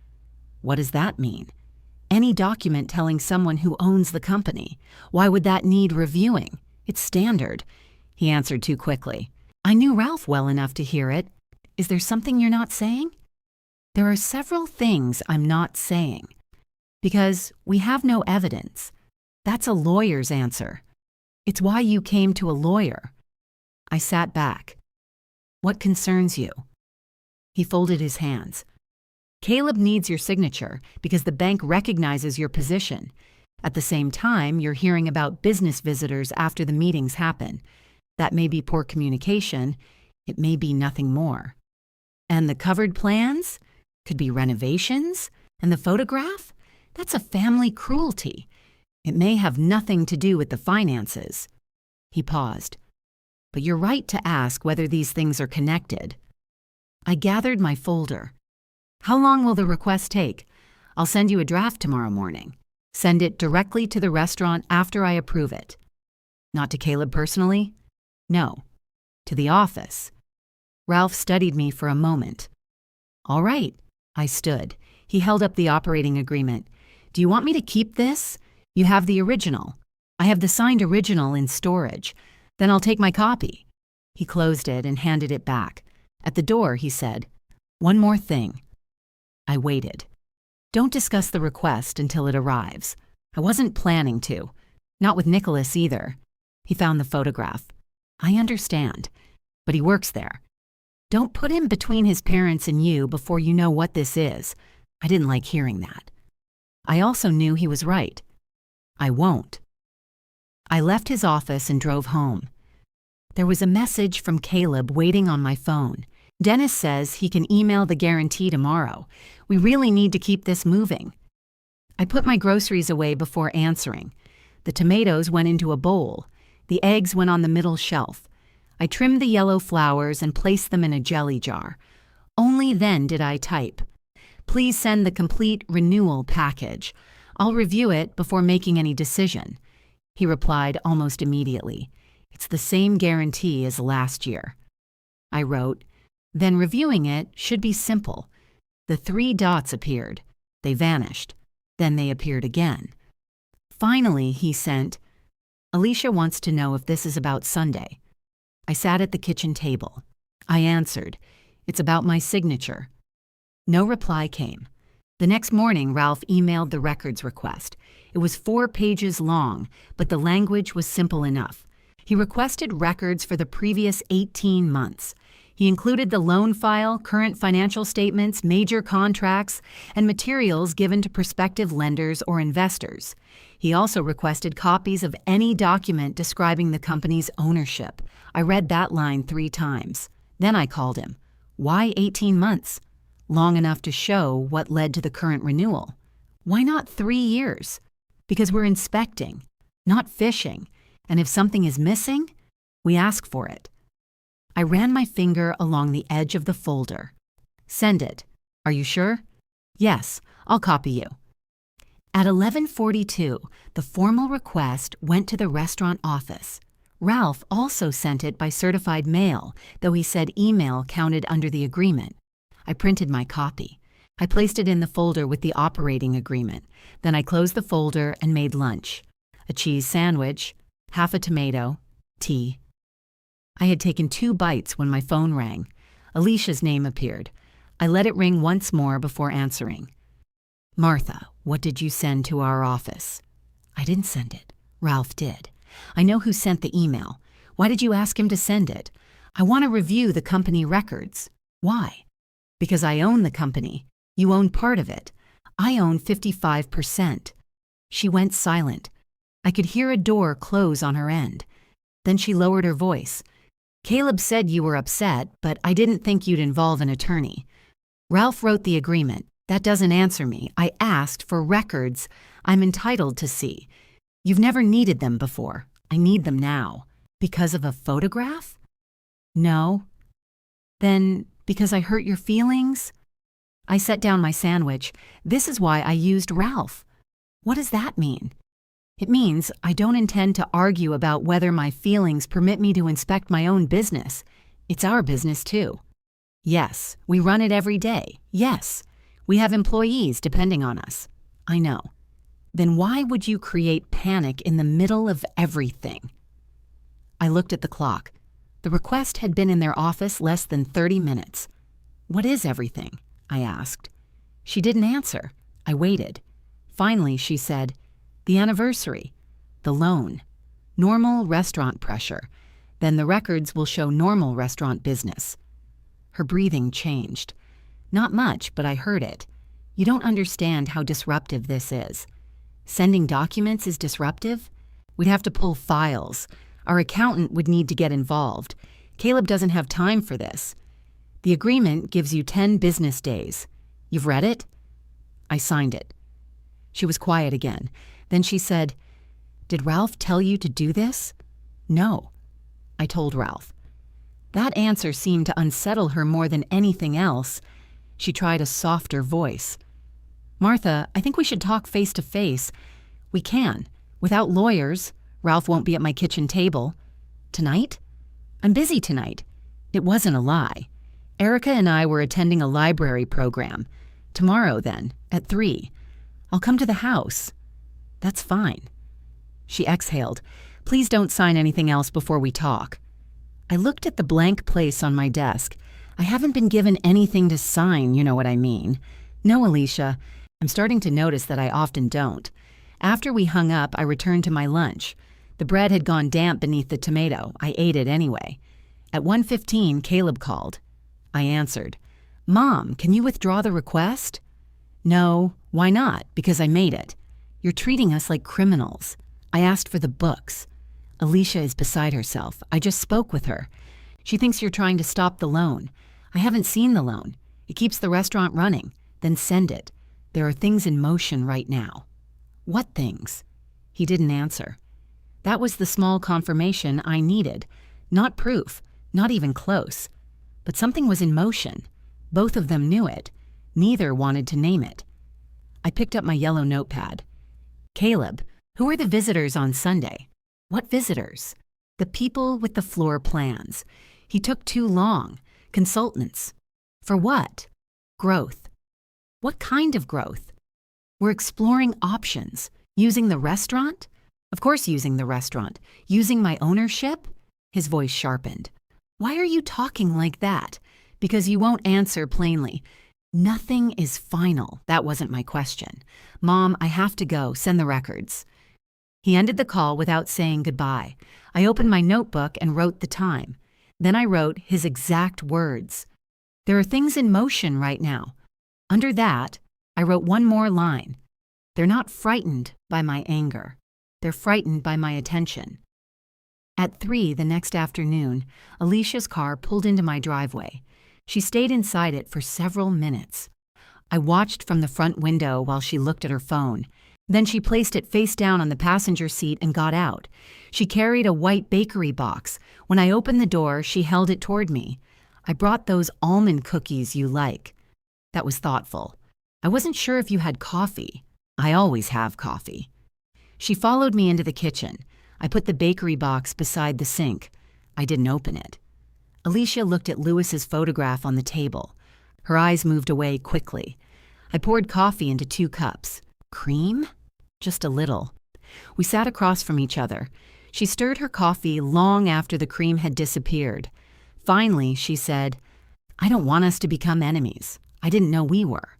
"What does that mean?" "Any document telling someone who owns the company. Why would that need reviewing? It's standard." He answered too quickly. I knew Ralph well enough to hear it. "Is there something you're not saying?" "There are several things I'm not saying." Because we have no evidence. That's a lawyer's answer. It's why you came to a lawyer. I sat back. What concerns you? He folded his hands. Caleb needs your signature because the bank recognizes your position. At the same time, you're hearing about business visitors after the meetings happen. That may be poor communication. It may be nothing more. And the covered plans? Could be renovations? And the photograph? That's a family cruelty. It may have nothing to do with the finances. He paused. But you're right to ask whether these things are connected. I gathered my folder. How long will the request take? I'll send you a draft tomorrow morning. Send it directly to the restaurant after I approve it. Not to Caleb personally? No. To the office. Ralph studied me for a moment. All right. I stood. He held up the operating agreement. Do you want me to keep this? You have the original. I have the signed original in storage. Then I'll take my copy. He closed it and handed it back. At the door, he said, One more thing. I waited. Don't discuss the request until it arrives. I wasn't planning to. Not with Nicholas either. He found the photograph. I understand. But he works there. Don't put him between his parents and you before you know what this is. I didn't like hearing that. I also knew he was right. I won't. I left his office and drove home. There was a message from Caleb waiting on my phone. Dennis says he can email the guarantee tomorrow. We really need to keep this moving. I put my groceries away before answering. The tomatoes went into a bowl. The eggs went on the middle shelf. I trimmed the yellow flowers and placed them in a jelly jar. Only then did I type, Please send the complete renewal package. I'll review it before making any decision. He replied almost immediately. It's the same guarantee as last year. I wrote, Then reviewing it should be simple. The 3 dots appeared. They vanished. Then they appeared again. Finally, he sent, Alicia wants to know if this is about Sunday. I sat at the kitchen table. I answered, It's about my signature. No reply came. The next morning, Ralph emailed the records request. It was 4 pages long, but the language was simple enough. He requested records for the previous 18 months. He included the loan file, current financial statements, major contracts, and materials given to prospective lenders or investors. He also requested copies of any document describing the company's ownership. I read that line 3 times. Then I called him. Why 18 months? Long enough to show what led to the current renewal. Why not 3 years? Because we're inspecting, not fishing. And if something is missing, we ask for it. I ran my finger along the edge of the folder. Send it. Are you sure? Yes, I'll copy you. At 11:42, the formal request went to the restaurant office. Ralph also sent it by certified mail, though he said email counted under the agreement. I printed my copy. I placed it in the folder with the operating agreement. Then I closed the folder and made lunch. A cheese sandwich, half a tomato, tea. I had taken 2 bites when my phone rang. Alicia's name appeared. I let it ring once more before answering. Martha, what did you send to our office? I didn't send it. Ralph did. I know who sent the email. Why did you ask him to send it? I want to review the company records. Why? Because I own the company. You own part of it. I own 55%. She went silent. I could hear a door close on her end. Then she lowered her voice. Caleb said you were upset, but I didn't think you'd involve an attorney. Ralph wrote the agreement. That doesn't answer me. I asked for records I'm entitled to see. You've never needed them before. I need them now. Because of a photograph? No. Then because I hurt your feelings? I set down my sandwich. This is why I used Ralph. What does that mean? It means I don't intend to argue about whether my feelings permit me to inspect my own business. It's our business too. Yes, we run it every day. Yes, we have employees depending on us. I know. Then why would you create panic in the middle of everything? I looked at the clock. The request had been in their office less than 30 minutes. What is everything? I asked. She didn't answer. I waited. Finally, she said, "The anniversary, the loan, normal restaurant pressure. Then the records will show normal restaurant business." Her breathing changed. Not much, but I heard it. "You don't understand how disruptive this is. Sending documents is disruptive? We'd have to pull files. Our accountant would need to get involved. Caleb doesn't have time for this. The agreement gives you 10 business days. You've read it?" I signed it. She was quiet again. Then she said, "Did Ralph tell you to do this?" "No." I told Ralph. That answer seemed to unsettle her more than anything else. She tried a softer voice. "Martha, I think we should talk face to face. We can. Without lawyers. Ralph won't be at my kitchen table. Tonight? I'm busy tonight." It wasn't a lie. Erica and I were attending a library program. "Tomorrow, then, at 3. I'll come to the house." "That's fine." She exhaled. "Please don't sign anything else before we talk." I looked at the blank place on my desk. I haven't been given anything to sign, you know what I mean. "No, Alicia." I'm starting to notice that I often don't. After we hung up, I returned to my lunch. The bread had gone damp beneath the tomato. I ate it anyway. At 1:15, Caleb called. I answered. "Mom, can you withdraw the request?" "No." "Why not?" "Because I made it." "You're treating us like criminals." "I asked for the books." Alicia is beside herself. "I just spoke with her. She thinks you're trying to stop the loan." "I haven't seen the loan. It keeps the restaurant running." "Then send it. There are things in motion right now." "What things?" He didn't answer. That was the small confirmation I needed. Not proof, not even close. But something was in motion. Both of them knew it. Neither wanted to name it. I picked up my yellow notepad. "Caleb, who are the visitors on Sunday?" "What visitors?" "The people with the floor plans. He took too long. Consultants." "For what?" "Growth." "What kind of growth?" "We're exploring options. Using the restaurant?" "Of course using the restaurant. Using my ownership?" His voice sharpened. "Why are you talking like that?" "Because you won't answer plainly." "Nothing is final." That wasn't my question. "Mom, I have to go. Send the records." He ended the call without saying goodbye. I opened my notebook and wrote the time. Then I wrote his exact words. "There are things in motion right now." Under that, I wrote one more line. "They're not frightened by my anger. They're frightened by my attention." At 3 the next afternoon, Alicia's car pulled into my driveway. She stayed inside it for several minutes. I watched from the front window while she looked at her phone. Then she placed it face down on the passenger seat and got out. She carried a white bakery box. When I opened the door, she held it toward me. "I brought those almond cookies you like." That was thoughtful. "I wasn't sure if you had coffee." "I always have coffee." She followed me into the kitchen. I put the bakery box beside the sink. I didn't open it. Alicia looked at Lewis's photograph on the table. Her eyes moved away quickly. I poured coffee into 2 cups. "Cream?" "Just a little." We sat across from each other. She stirred her coffee long after the cream had disappeared. Finally, she said, "I don't want us to become enemies. I didn't know we were.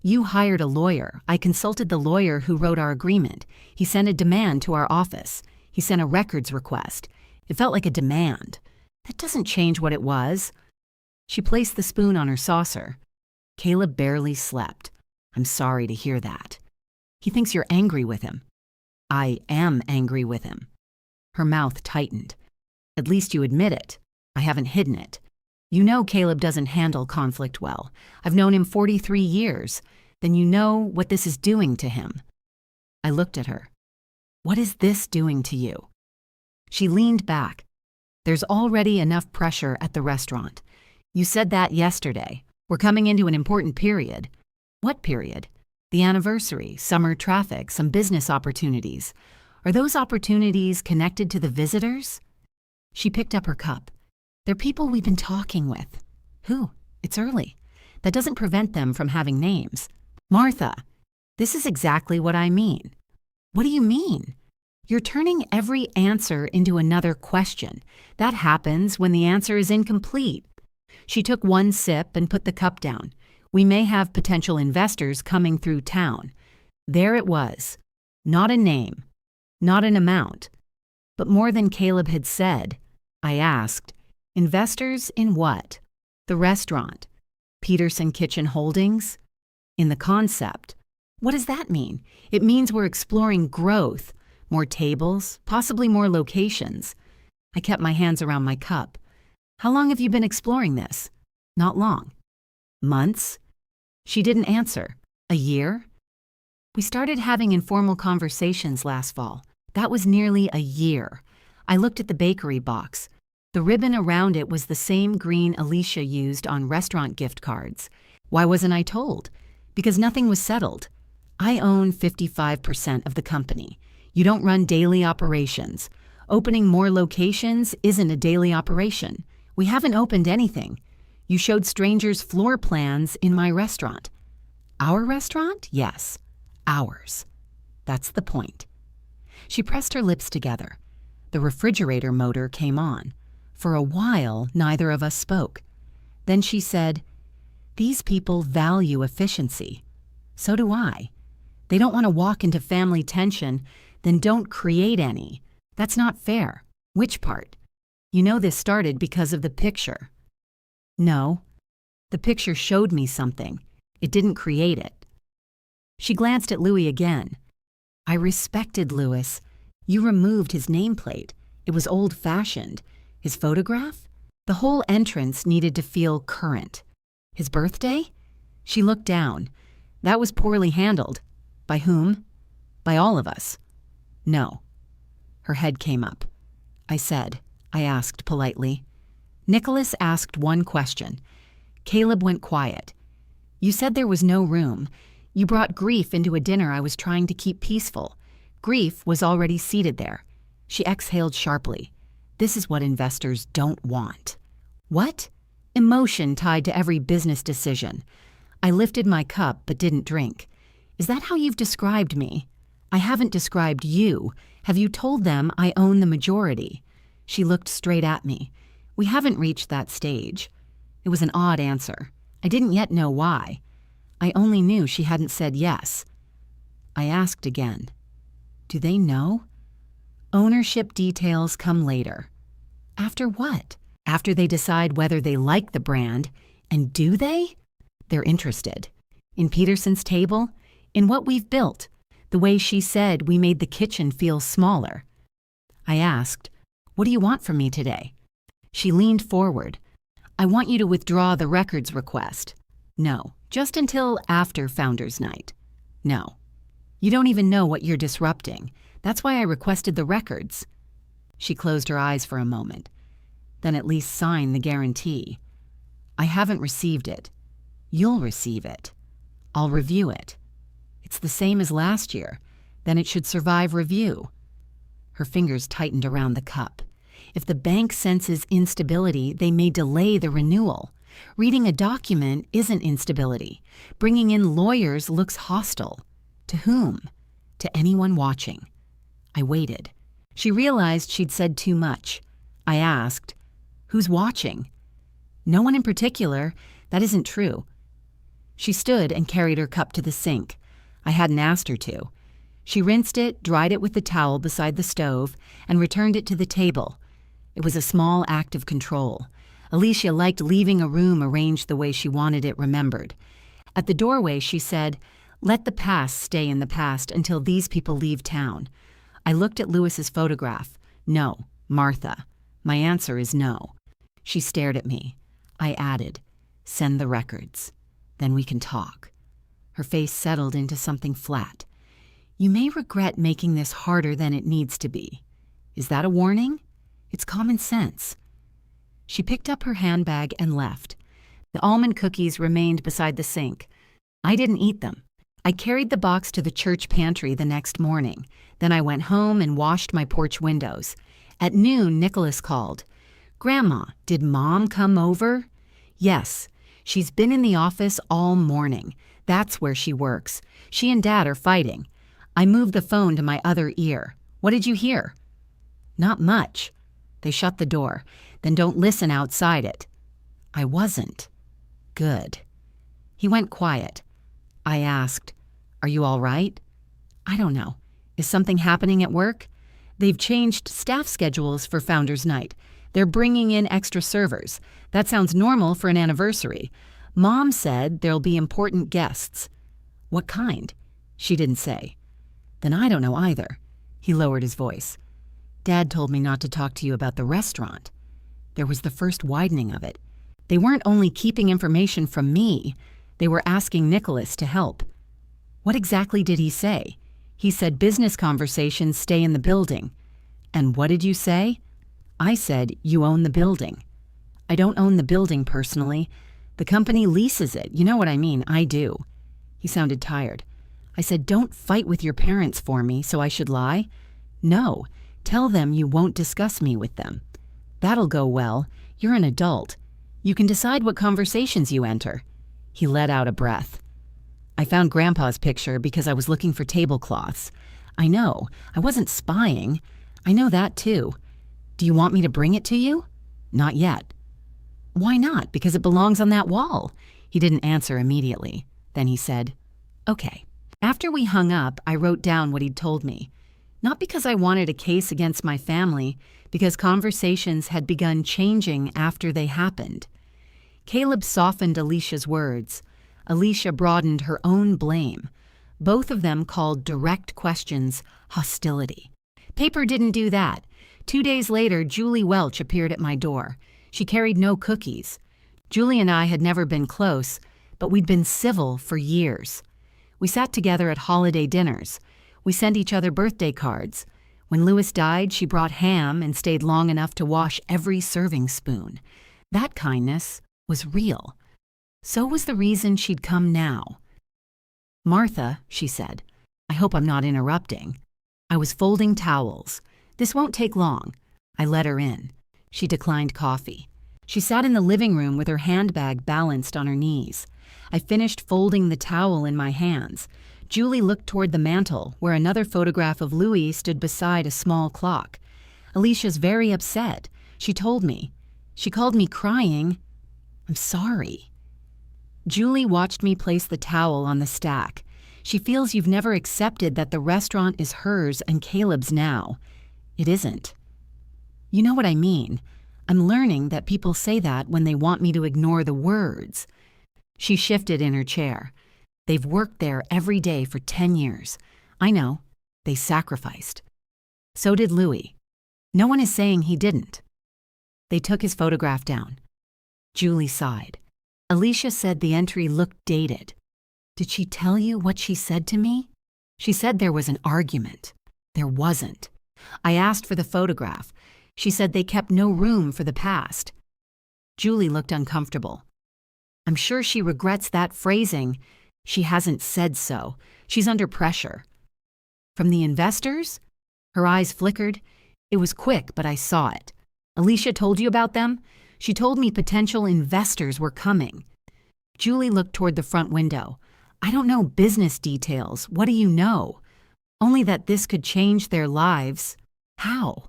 You hired a lawyer. I consulted the lawyer who wrote our agreement. He sent a demand to our office. He sent a records request. It felt like a demand. That doesn't change what it was." She placed the spoon on her saucer. "Caleb barely slept. I'm sorry to hear that. He thinks you're angry with him." "I am angry with him." Her mouth tightened. "At least you admit it. I haven't hidden it. You know Caleb doesn't handle conflict well. I've known him 43 years. Then you know what this is doing to him." I looked at her. "What is this doing to you?" She leaned back. "There's already enough pressure at the restaurant. You said that yesterday. We're coming into an important period." "What period?" "The anniversary, summer traffic, some business opportunities. Are those opportunities connected to the visitors?" She picked up her cup. "They're people we've been talking with." "Who?" "It's early. That doesn't prevent them from having names." "Martha, this is exactly what I mean." "What do you mean?" "You're turning every answer into another question. That happens when the answer is incomplete." She took one sip and put the cup down. "We may have potential investors coming through town." There it was. Not a name, not an amount, but more than Caleb had said. I asked, investors in what? The restaurant. Peterson Kitchen Holdings? In the concept. What does that mean? It means we're exploring growth, more tables, possibly more locations. I kept my hands around my cup. How long have you been exploring this? Not long. Months? She didn't answer. A year? We started having informal conversations last fall. That was nearly a year. I looked at the bakery box. The ribbon around it was the same green Alicia used on restaurant gift cards. Why wasn't I told? Because nothing was settled. I own 55% of the company. You don't run daily operations. Opening more locations isn't a daily operation. We haven't opened anything. You showed strangers floor plans in my restaurant. Our restaurant? Yes. Ours. That's the point. She pressed her lips together. The refrigerator motor came on. For a while, neither of us spoke. Then she said, "These people value efficiency. So do I. They don't want to walk into family tension, then don't create any. That's not fair." Which part? You know this started because of the picture. No. The picture showed me something. It didn't create it. She glanced at Louis again. I respected Louis. You removed his nameplate. It was old-fashioned. His photograph? The whole entrance needed to feel current. His birthday? She looked down. That was poorly handled. By whom? By all of us. No. Her head came up. I asked politely. Nicholas asked one question. Caleb went quiet. You said there was no room. You brought grief into a dinner I was trying to keep peaceful. Grief was already seated there. She exhaled sharply. This is what investors don't want. What? Emotion tied to every business decision. I lifted my cup but didn't drink. Is that how you've described me? I haven't described you. Have you told them I own the majority? She looked straight at me. We haven't reached that stage. It was an odd answer. I didn't yet know why. I only knew she hadn't said yes. I asked again. Do they know? Ownership details come later. After what? After they decide whether they like the brand. And do they? They're interested. In Peterson's table? In what we've built? The way she said we made the kitchen feel smaller. I asked, what do you want from me today? She leaned forward. I want you to withdraw the records request. No, just until after Founders Night. No. You don't even know what you're disrupting. That's why I requested the records. She closed her eyes for a moment. Then at least sign the guarantee. I haven't received it. You'll receive it. I'll review it. It's the same as last year. Then it should survive review. Her fingers tightened around the cup. If the bank senses instability, they may delay the renewal. Reading a document isn't instability. Bringing in lawyers looks hostile. To whom? To anyone watching. I waited. She realized she'd said too much. I asked, who's watching? No one in particular. That isn't true. She stood and carried her cup to the sink. I hadn't asked her to. She rinsed it, dried it with the towel beside the stove, and returned it to the table. It was a small act of control. Alicia liked leaving a room arranged the way she wanted it remembered. At the doorway, she said, let the past stay in the past until these people leave town. I looked at Louis's photograph. No, Martha. My answer is no. She stared at me. I added, send the records. Then we can talk. Her face settled into something flat. You may regret making this harder than it needs to be. Is that a warning? It's common sense. She picked up her handbag and left. The almond cookies remained beside the sink. I didn't eat them. I carried the box to the church pantry the next morning. Then I went home and washed my porch windows. At noon, Nicholas called. Grandma, did Mom come over? Yes. She's been in the office all morning. That's where she works. She and Dad are fighting. I moved the phone to my other ear. What did you hear? Not much. They shut the door. Then don't listen outside it. I wasn't. Good. He went quiet. I asked, are you all right? I don't know. Is something happening at work? They've changed staff schedules for Founders Night. They're bringing in extra servers. That sounds normal for an anniversary. Mom said there'll be important guests. What kind? She didn't say. Then I don't know either. He lowered his voice. Dad told me not to talk to you about the restaurant. There was the first widening of it. They weren't only keeping information from me, they were asking Nicholas to help. What exactly did he say? He said business conversations stay in the building. And what did you say? I said, you own the building. I don't own the building personally. The company leases it. You know what I mean? I do. He sounded tired. I said, don't fight with your parents for me, so I should lie? No. Tell them you won't discuss me with them. That'll go well. You're an adult. You can decide what conversations you enter. He let out a breath. I found Grandpa's picture because I was looking for tablecloths. I know. I wasn't spying. I know that too. Do you want me to bring it to you? Not yet. Why not? Because it belongs on that wall. He didn't answer immediately. Then he said, okay. After we hung up, I wrote down what he'd told me. Not because I wanted a case against my family, because conversations had begun changing after they happened. Caleb softened Alicia's words. Alicia broadened her own blame. Both of them called direct questions hostility. Paper didn't do that. 2 days later, Julie Welch appeared at my door. She carried no cookies. Julie and I had never been close, but we'd been civil for years. We sat together at holiday dinners. We sent each other birthday cards. When Louis died, she brought ham and stayed long enough to wash every serving spoon. That kindness was real. So was the reason she'd come now. Martha, she said, I hope I'm not interrupting. I was folding towels. This won't take long. I let her in. She declined coffee. She sat in the living room with her handbag balanced on her knees. I finished folding the towel in my hands. Julie looked toward the mantel, where another photograph of Louis stood beside a small clock. Alicia's very upset. She told me. She called me crying. I'm sorry. Julie watched me place the towel on the stack. She feels you've never accepted that the restaurant is hers and Caleb's now. It isn't. You know what I mean. I'm learning that people say that when they want me to ignore the words. She shifted in her chair. They've worked there every day for 10 years. I know. They sacrificed. So did Louis. No one is saying he didn't. They took his photograph down. Julie sighed. Alicia said the entry looked dated. Did she tell you what she said to me? She said there was an argument. There wasn't. I asked for the photograph. She said they kept no room for the past. Julie looked uncomfortable. I'm sure she regrets that phrasing. She hasn't said so. She's under pressure. From the investors? Her eyes flickered. It was quick, but I saw it. Alicia told you about them? She told me potential investors were coming. Julie looked toward the front window. I don't know business details. What do you know? Only that this could change their lives. How?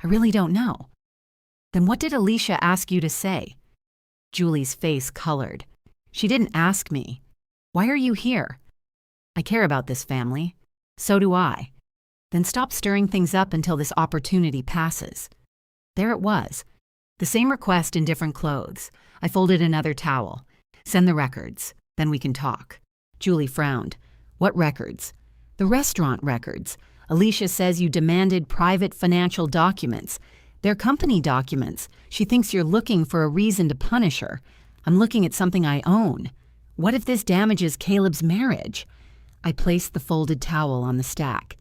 I really don't know. Then what did Alicia ask you to say? Julie's face colored. She didn't ask me. Why are you here? I care about this family. So do I. Then stop stirring things up until this opportunity passes. There it was. The same request in different clothes. I folded another towel. Send the records. Then we can talk. Julie frowned. What records? The restaurant records. Alicia says you demanded private financial documents. They're company documents. She thinks you're looking for a reason to punish her. I'm looking at something I own. What if this damages Caleb's marriage? I placed the folded towel on the stack.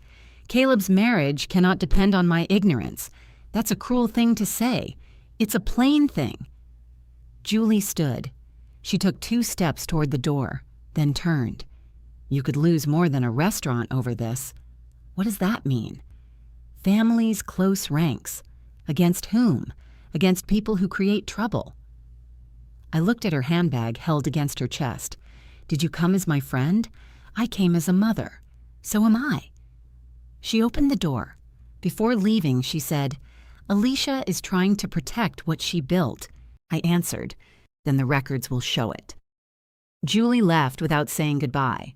Caleb's marriage cannot depend on my ignorance. That's a cruel thing to say. It's a plain thing. Julie stood. She took 2 steps toward the door, then turned. You could lose more than a restaurant over this. What does that mean? Families' close ranks. Against whom? Against people who create trouble. I looked at her handbag held against her chest. Did you come as my friend? I came as a mother. So am I. She opened the door. Before leaving, she said, Alicia is trying to protect what she built. I answered, then the records will show it. Julie left without saying goodbye.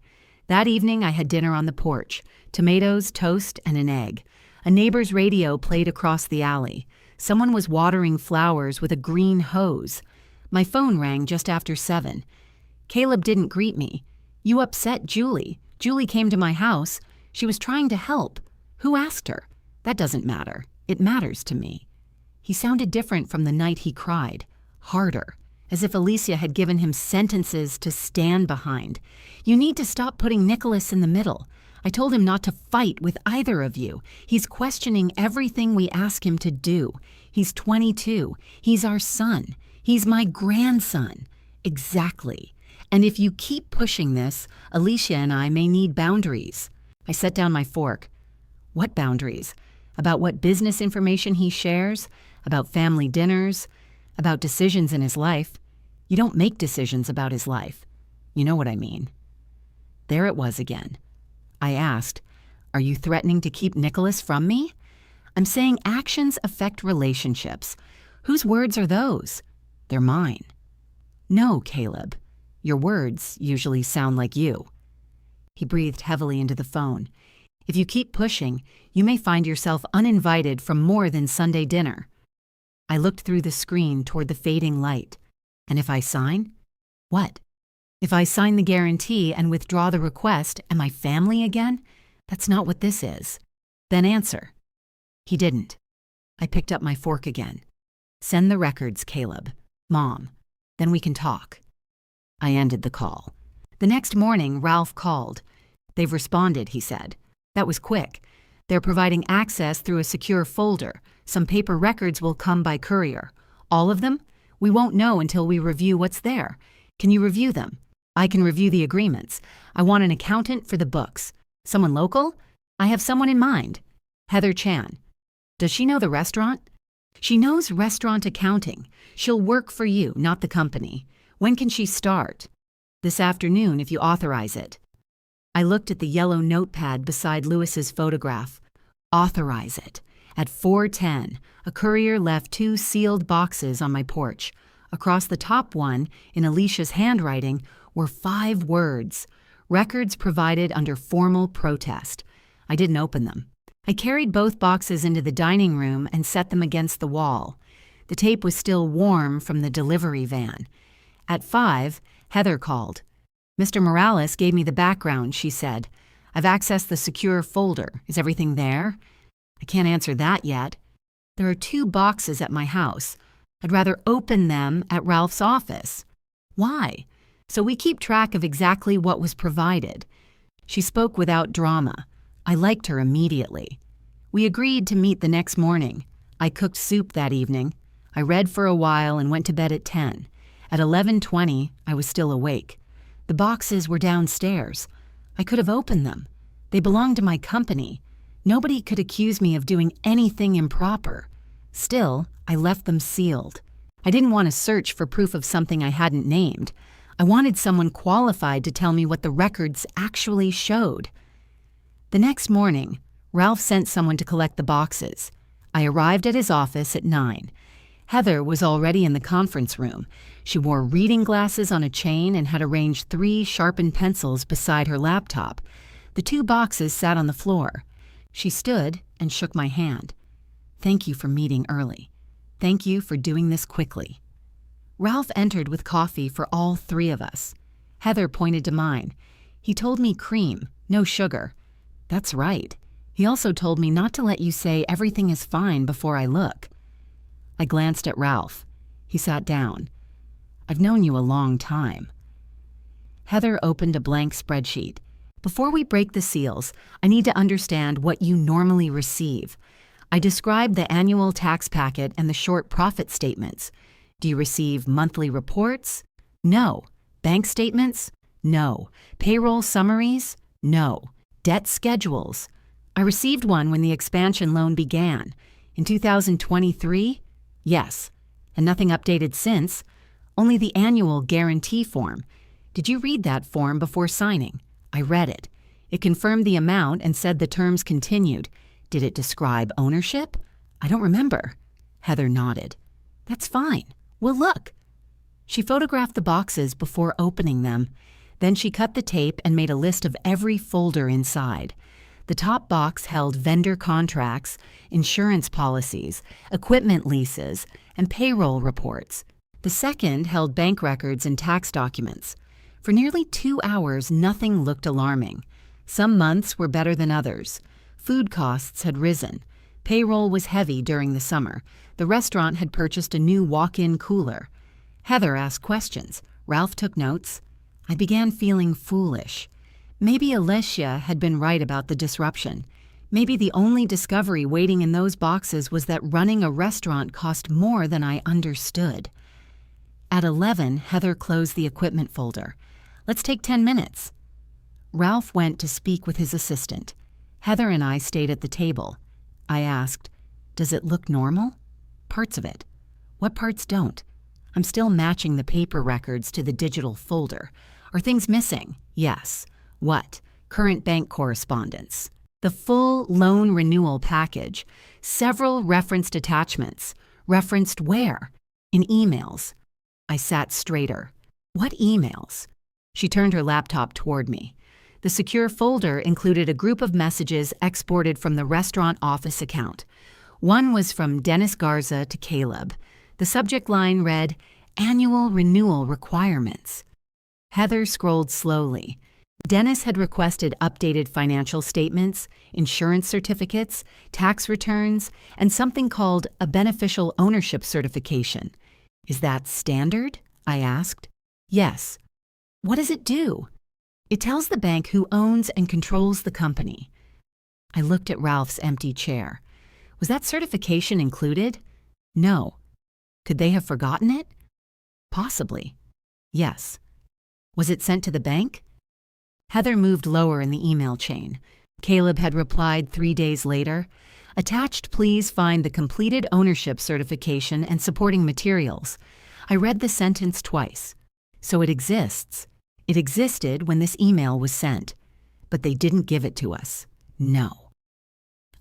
That evening, I had dinner on the porch. Tomatoes, toast, and an egg. A neighbor's radio played across the alley. Someone was watering flowers with a green hose. My phone rang just after 7. Caleb didn't greet me. "You upset Julie. Julie came to my house. She was trying to help. Who asked her? That doesn't matter. It matters to me." He sounded different from the night he cried. Harder, as if Alicia had given him sentences to stand behind. "You need to stop putting Nicholas in the middle. I told him not to fight with either of you. He's questioning everything we ask him to do. He's 22. He's our son. He's my grandson." "Exactly. And if you keep pushing this, Alicia and I may need boundaries." I set down my fork. "What boundaries? About what business information he shares? About family dinners? About decisions in his life? You don't make decisions about his life. You know what I mean." There it was again. I asked, "Are you threatening to keep Nicholas from me?" "I'm saying actions affect relationships. Whose words are those?" "They're mine." "No, Caleb. Your words usually sound like you." He breathed heavily into the phone. "If you keep pushing, you may find yourself uninvited from more than Sunday dinner." I looked through the screen toward the fading light. "And if I sign?" "What?" "If I sign the guarantee and withdraw the request, am I family again? That's not what this is." "Then answer." He didn't. I picked up my fork again. "Send the records, Caleb. Mom. Then we can talk." I ended the call. The next morning, Ralph called. "They've responded," he said. "That was quick. They're providing access through a secure folder. Some paper records will come by courier. All of them? We won't know until we review what's there. Can you review them? I can review the agreements. I want an accountant for the books. Someone local? I have someone in mind. Heather Chan. Does she know the restaurant? She knows restaurant accounting. She'll work for you, not the company. When can she start? This afternoon, if you authorize it." I looked at the yellow notepad beside Lewis's photograph. Authorize it. At 4:10, a courier left 2 sealed boxes on my porch. Across the top one, in Alicia's handwriting, were 5 words. "Records provided under formal protest." I didn't open them. I carried both boxes into the dining room and set them against the wall. The tape was still warm from the delivery van. At 5, Heather called. "Mr. Morales gave me the background," she said. "I've accessed the secure folder. Is everything there?" "I can't answer that yet. There are 2 boxes at my house. I'd rather open them at Ralph's office." "Why?" "So we keep track of exactly what was provided." She spoke without drama. I liked her immediately. We agreed to meet the next morning. I cooked soup that evening. I read for a while and went to bed at 10. At 11:20, I was still awake. The boxes were downstairs. I could have opened them. They belonged to my company. Nobody could accuse me of doing anything improper. Still, I left them sealed. I didn't want to search for proof of something I hadn't named. I wanted someone qualified to tell me what the records actually showed. The next morning, Ralph sent someone to collect the boxes. I arrived at his office at 9. Heather was already in the conference room. She wore reading glasses on a chain and had arranged 3 sharpened pencils beside her laptop. The 2 boxes sat on the floor. She stood and shook my hand. "Thank you for meeting early. Thank you for doing this quickly." Ralph entered with coffee for all 3 of us. Heather pointed to mine. "He told me cream, no sugar." "That's right. He also told me not to let you say everything is fine before I look." I glanced at Ralph. He sat down. "I've known you a long time." Heather opened a blank spreadsheet. "Before we break the seals, I need to understand what you normally receive." I described the annual tax packet and the short profit statements. "Do you receive monthly reports?" "No." "Bank statements?" "No." "Payroll summaries?" "No." "Debt schedules?" "I received one when the expansion loan began. In 2023? "Yes." "And nothing updated since?" "Only the annual guarantee form." "Did you read that form before signing?" "I read it. It confirmed the amount and said the terms continued. Did it describe ownership?" "I don't remember." Heather nodded. "That's fine. We'll look." She photographed the boxes before opening them. Then she cut the tape and made a list of every folder inside. The top box held vendor contracts, insurance policies, equipment leases, and payroll reports. The second held bank records and tax documents. For nearly 2 hours, nothing looked alarming. Some months were better than others. Food costs had risen. Payroll was heavy during the summer. The restaurant had purchased a new walk-in cooler. Heather asked questions. Ralph took notes. I began feeling foolish. Maybe Alicia had been right about the disruption. Maybe the only discovery waiting in those boxes was that running a restaurant cost more than I understood. At 11, Heather closed the equipment folder. Let's take 10 minutes. Ralph went to speak with his assistant. Heather and I stayed at the table. I asked, "Does it look normal?" "Parts of it." "What parts don't?" "I'm still matching the paper records to the digital folder. Are things missing?" "Yes." "What?" "Current bank correspondence. The full loan renewal package. Several referenced attachments." "Referenced where?" "In emails." I sat straighter. "What emails?" She turned her laptop toward me. The secure folder included a group of messages exported from the restaurant office account. One was from Dennis Garza to Caleb. The subject line read, "Annual renewal requirements." Heather scrolled slowly. Dennis had requested updated financial statements, insurance certificates, tax returns, and something called a beneficial ownership certification. "Is that standard?" I asked. "Yes." "What does it do?" "It tells the bank who owns and controls the company." I looked at Ralph's empty chair. Was that certification included? No. Could they have forgotten it? Possibly. Yes. Was it sent to the bank? Heather moved lower in the email chain. Caleb had replied 3 days later. "Attached, please find the completed ownership certification and supporting materials." I read the sentence twice. So it exists. It existed when this email was sent. But they didn't give it to us. No.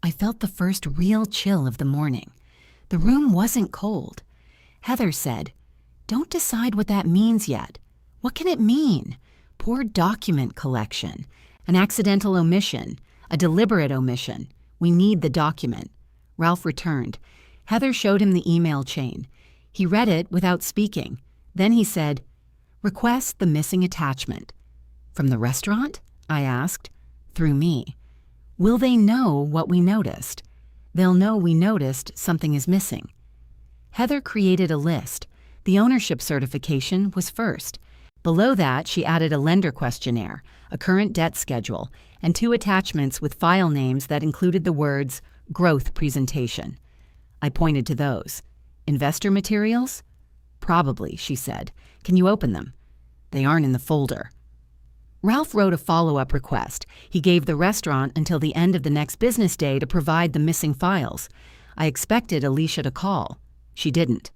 I felt the first real chill of the morning. The room wasn't cold. Heather said, "Don't decide what that means yet." "What can it mean?" "Poor document collection. An accidental omission. A deliberate omission. We need the document." Ralph returned. Heather showed him the email chain. He read it without speaking. Then he said, "Request the missing attachment." "From the restaurant?" I asked. "Through me." "Will they know what we noticed?" "They'll know we noticed something is missing." Heather created a list. The ownership certification was first. Below that, she added a lender questionnaire, a current debt schedule, and 2 attachments with file names that included the words, "Growth Presentation." I pointed to those. "Investor materials?" "Probably," she said. "Can you open them?" "They aren't in the folder." Ralph wrote a follow-up request. He gave the restaurant until the end of the next business day to provide the missing files. I expected Alicia to call. She didn't.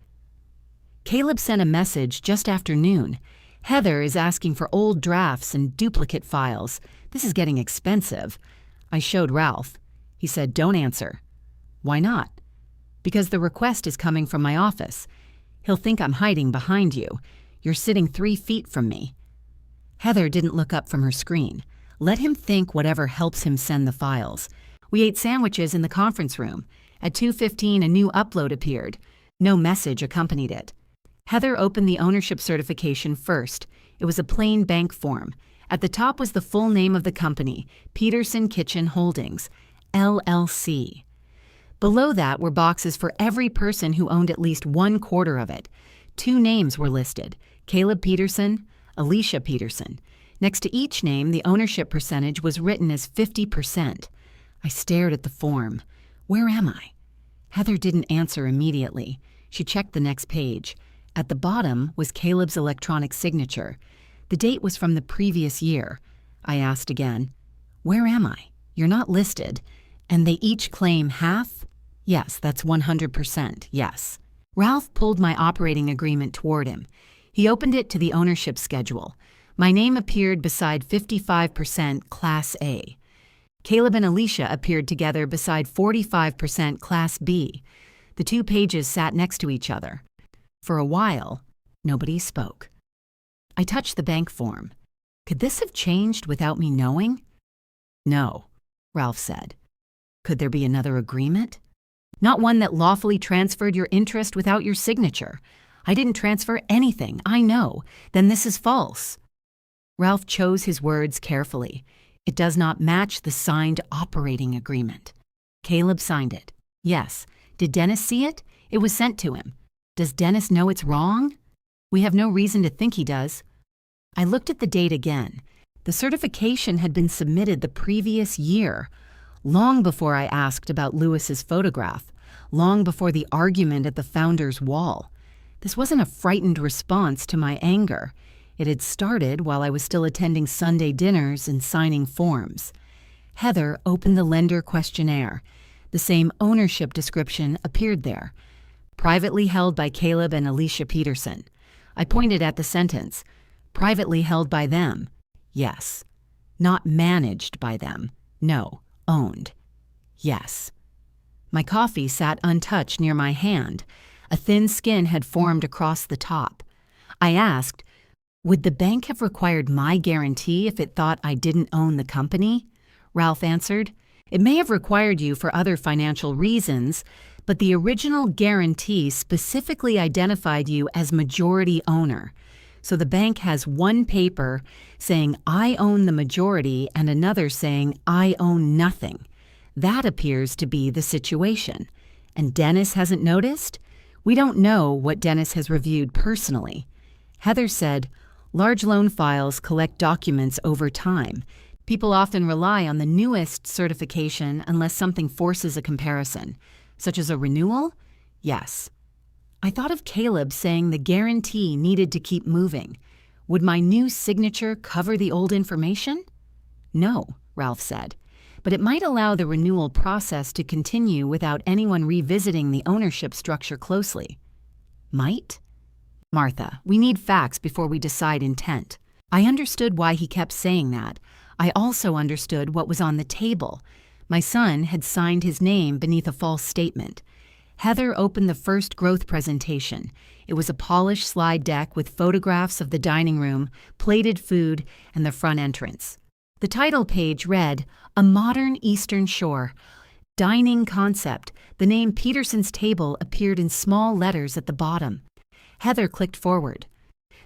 Caleb sent a message just after noon. "Heather is asking for old drafts and duplicate files. This is getting expensive." I showed Ralph. He said, "Don't answer." "Why not?" "Because the request is coming from my office. He'll think I'm hiding behind you. You're sitting 3 feet from me." Heather didn't look up from her screen. Let him think whatever helps him send the files. We ate sandwiches in the conference room. At 2:15, a new upload appeared. No message accompanied it. Heather opened the ownership certification first. It was a plain bank form. At the top was the full name of the company, Peterson Kitchen Holdings, LLC. Below that were boxes for every person who owned at least 1/4 of it. 2 names were listed, Caleb Peterson, Alicia Peterson. Next to each name, the ownership percentage was written as 50%. I stared at the form. Where am I? Heather didn't answer immediately. She checked the next page. At the bottom was Caleb's electronic signature. The date was from the previous year. I asked again, "Where am I? You're not listed. And they each claim half?" "Yes, that's 100%, yes." Ralph pulled my operating agreement toward him. He opened it to the ownership schedule. My name appeared beside 55% Class A. Caleb and Alicia appeared together beside 45% Class B. The 2 pages sat next to each other. For a while, nobody spoke. I touched the bank form. Could this have changed without me knowing? No, Ralph said. Could there be another agreement? Not one that lawfully transferred your interest without your signature. I didn't transfer anything, I know. Then this is false. Ralph chose his words carefully. It does not match the signed operating agreement. Caleb signed it. Yes. Did Dennis see it? It was sent to him. Does Dennis know it's wrong? We have no reason to think he does. I looked at the date again. The certification had been submitted the previous year, long before I asked about Lewis's photograph, long before the argument at the founder's wall. This wasn't a frightened response to my anger. It had started while I was still attending Sunday dinners and signing forms. Heather opened the lender questionnaire. The same ownership description appeared there. Privately held by Caleb and Alicia Peterson. I pointed at the sentence. Privately held by them. Yes. Not managed by them. No. Owned. Yes. My coffee sat untouched near my hand. A thin skin had formed across the top. I asked, would the bank have required my guarantee if it thought I didn't own the company? Ralph answered, it may have required you for other financial reasons, but the original guarantee specifically identified you as majority owner. So the bank has one paper saying I own the majority and another saying I own nothing. That appears to be the situation. And Dennis hasn't noticed? We don't know what Dennis has reviewed personally. Heather said, large loan files collect documents over time. People often rely on the newest certification unless something forces a comparison, such as a renewal? Yes. I thought of Caleb saying the guarantee needed to keep moving. Would my new signature cover the old information? No, Ralph said, but it might allow the renewal process to continue without anyone revisiting the ownership structure closely. Might? Martha, we need facts before we decide intent. I understood why he kept saying that. I also understood what was on the table. My son had signed his name beneath a false statement. Heather opened the first growth presentation. It was a polished slide deck with photographs of the dining room, plated food, and the front entrance. The title page read, A Modern Eastern Shore. Dining Concept. The name Peterson's Table appeared in small letters at the bottom. Heather clicked forward.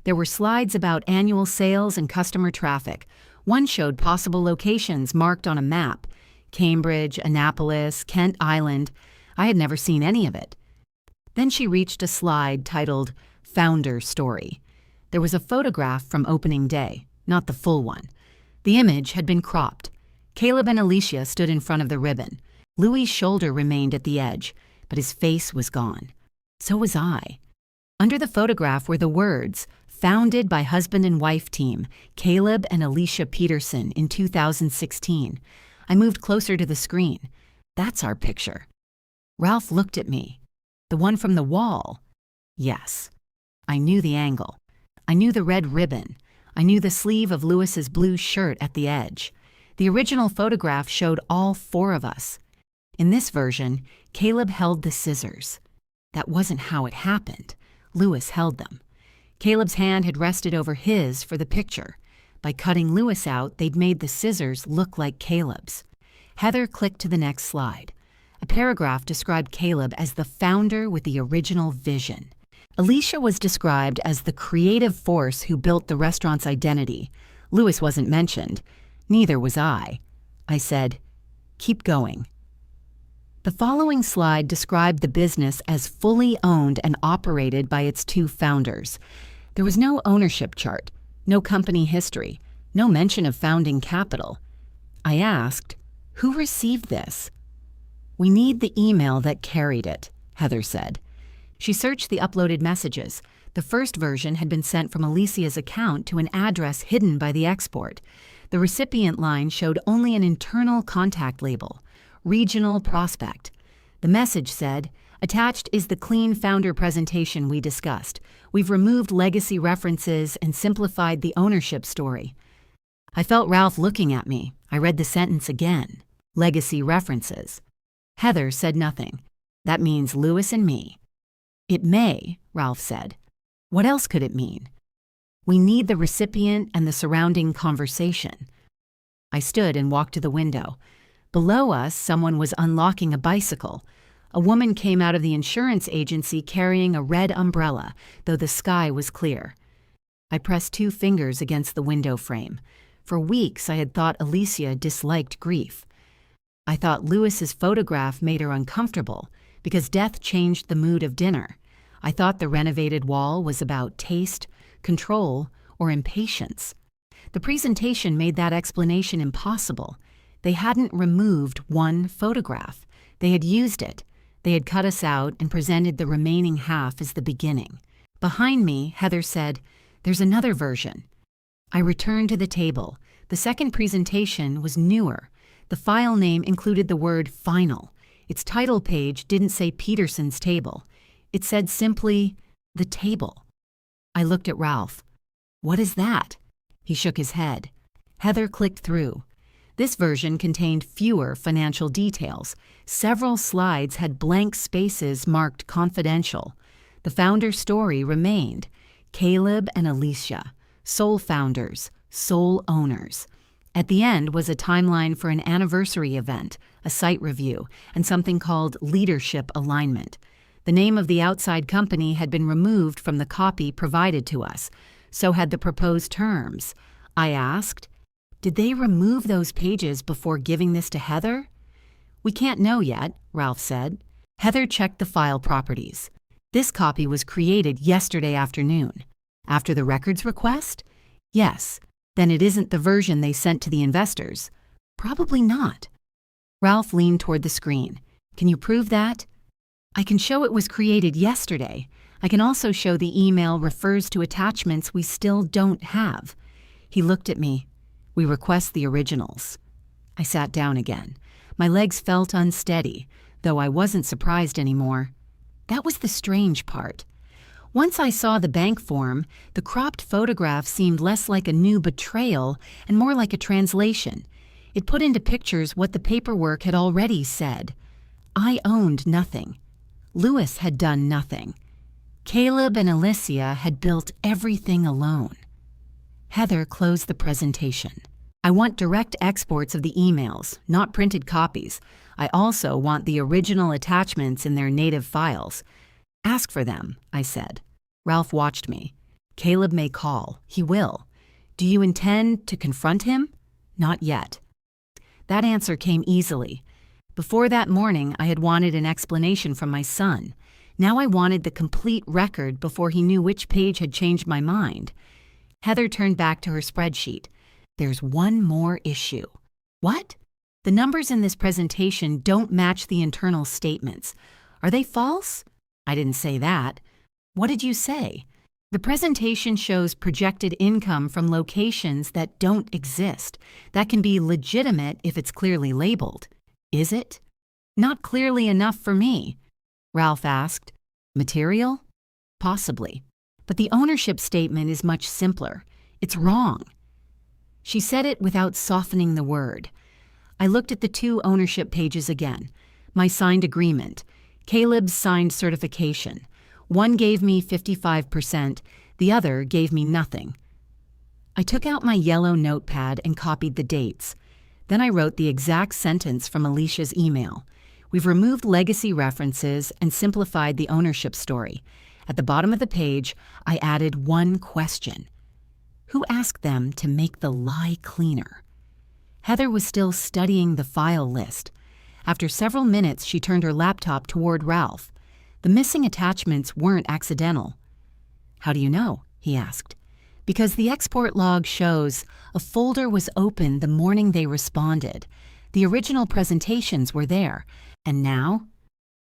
There were slides about annual sales and customer traffic. One showed possible locations marked on a map. Cambridge, Annapolis, Kent Island. I had never seen any of it. Then she reached a slide titled Founder Story. There was a photograph from opening day, not the full one. The image had been cropped. Caleb and Alicia stood in front of the ribbon. Louis's shoulder remained at the edge, but his face was gone. So was I. Under the photograph were the words, founded by husband and wife team, Caleb and Alicia Peterson in 2016. I moved closer to the screen. That's our picture. Ralph looked at me. The one from the wall? Yes. I knew the angle. I knew the red ribbon. I knew the sleeve of Lewis's blue shirt at the edge. The original photograph showed all four of us. In this version, Caleb held the scissors. That wasn't how it happened. Lewis held them. Caleb's hand had rested over his for the picture. By cutting Lewis out, they'd made the scissors look like Caleb's. Heather clicked to the next slide. A paragraph described Caleb as the founder with the original vision. Alicia was described as the creative force who built the restaurant's identity. Lewis wasn't mentioned. Neither was I. I said, keep going. The following slide described the business as fully owned and operated by its two founders. There was no ownership chart, no company history, no mention of founding capital. I asked, who received this? We need the email that carried it, Heather said. She searched the uploaded messages. The first version had been sent from Alicia's account to an address hidden by the export. The recipient line showed only an internal contact label, Regional Prospect. The message said, attached is the clean founder presentation we discussed. We've removed legacy references and simplified the ownership story. I felt Ralph looking at me. I read the sentence again. Legacy references. Heather said nothing. That means Lewis and me. It may, Ralph said. What else could it mean? We need the recipient and the surrounding conversation. I stood and walked to the window. Below us, someone was unlocking a bicycle. A woman came out of the insurance agency carrying a red umbrella, though the sky was clear. I pressed 2 fingers against the window frame. For weeks, I had thought Alicia disliked grief. I thought Lewis's photograph made her uncomfortable because death changed the mood of dinner. I thought the renovated wall was about taste, control, or impatience. The presentation made that explanation impossible. They hadn't removed one photograph. They had used it. They had cut us out and presented the remaining half as the beginning. Behind me, Heather said, "There's another version." I returned to the table. The second presentation was newer. The file name included the word final. Its title page didn't say Peterson's table. It said simply, "The table." I looked at Ralph. "What is that?" He shook his head. Heather clicked through. This version contained fewer financial details. Several slides had blank spaces marked confidential. The founder story remained. Caleb and Alicia, sole founders, sole owners. At the end was a timeline for an anniversary event, a site review, and something called leadership alignment. The name of the outside company had been removed from the copy provided to us. So had the proposed terms. I asked, "Did they remove those pages before giving this to Heather?" "We can't know yet," Ralph said. Heather checked the file properties. This copy was created yesterday afternoon. After the records request? Yes. Then it isn't the version they sent to the investors. Probably not. Ralph leaned toward the screen. "Can you prove that?" "I can show it was created yesterday. I can also show the email refers to attachments we still don't have." He looked at me. "We request the originals." I sat down again. My legs felt unsteady, though I wasn't surprised anymore. That was the strange part. Once I saw the bank form, the cropped photograph seemed less like a new betrayal and more like a translation. It put into pictures what the paperwork had already said. I owned nothing. Lewis had done nothing. Caleb and Alicia had built everything alone. Heather closed the presentation. "I want direct exports of the emails, not printed copies. I also want the original attachments in their native files." "Ask for them," I said. Ralph watched me. "Caleb may call. He will. Do you intend to confront him?" "Not yet." That answer came easily. Before that morning, I had wanted an explanation from my son. Now I wanted the complete record before he knew which page had changed my mind. Heather turned back to her spreadsheet. "There's one more issue." "What?" "The numbers in this presentation don't match the internal statements. Are they false?" "I didn't say that." "What did you say?" "The presentation shows projected income from locations that don't exist. That can be legitimate if it's clearly labeled." "Is it?" "Not clearly enough for me." Ralph asked, "Material?" "Possibly. But the ownership statement is much simpler. It's wrong." She said it without softening the word. I looked at the 2 ownership pages again. My signed agreement. Caleb's signed certification. One gave me 55%, the other gave me nothing. I took out my yellow notepad and copied the dates. Then I wrote the exact sentence from Alicia's email. "We've removed legacy references and simplified the ownership story." At the bottom of the page, I added one question. Who asked them to make the lie cleaner? Heather was still studying the file list. After several minutes, she turned her laptop toward Ralph. The missing attachments weren't accidental. "How do you know?" he asked. "Because the export log shows a folder was opened the morning they responded. The original presentations were there. And now?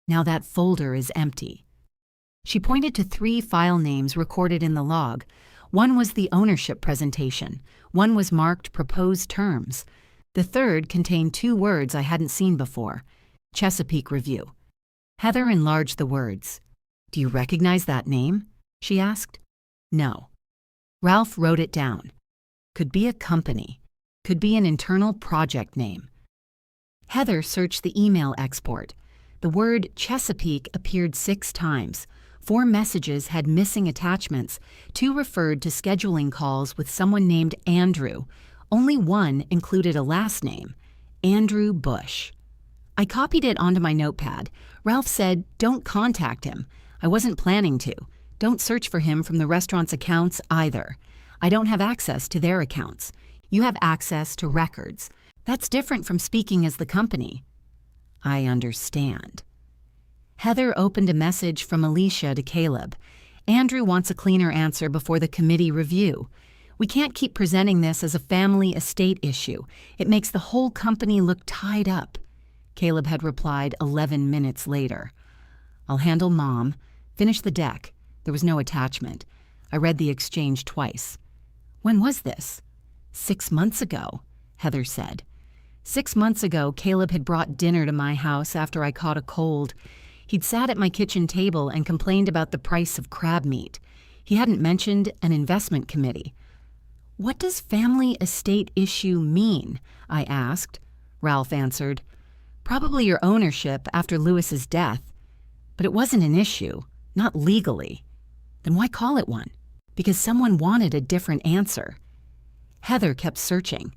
Now that folder is empty." She pointed to 3 file names recorded in the log. One was the ownership presentation. One was marked proposed terms. The third contained 2 words I hadn't seen before. Chesapeake Review. Heather enlarged the words. "Do you recognize that name?" she asked. "No." Ralph wrote it down. Could be a company. Could be an internal project name. Heather searched the email export. The word Chesapeake appeared 6 times. 4 messages had missing attachments. 2 referred to scheduling calls with someone named Andrew. Only 1 included a last name, Andrew Bush. I copied it onto my notepad. Ralph said, "Don't contact him. I wasn't planning to. Don't search for him from the restaurant's accounts either. I don't have access to their accounts. You have access to records. That's different from speaking as the company." "I understand." Heather opened a message from Alicia to Caleb. "Andrew wants a cleaner answer before the committee review. We can't keep presenting this as a family estate issue. It makes the whole company look tied up." Caleb had replied 11 minutes later. "I'll handle Mom. Finish the deck." There was no attachment. I read the exchange twice. "When was this?" 6 months ago, Heather said. 6 months ago, Caleb had brought dinner to my house after I caught a cold. He'd sat at my kitchen table and complained about the price of crab meat. He hadn't mentioned an investment committee. "What does family estate issue mean?" I asked. Ralph answered, "Probably your ownership after Lewis's death. But it wasn't an issue, not legally." "Then why call it one?" "Because someone wanted a different answer." Heather kept searching.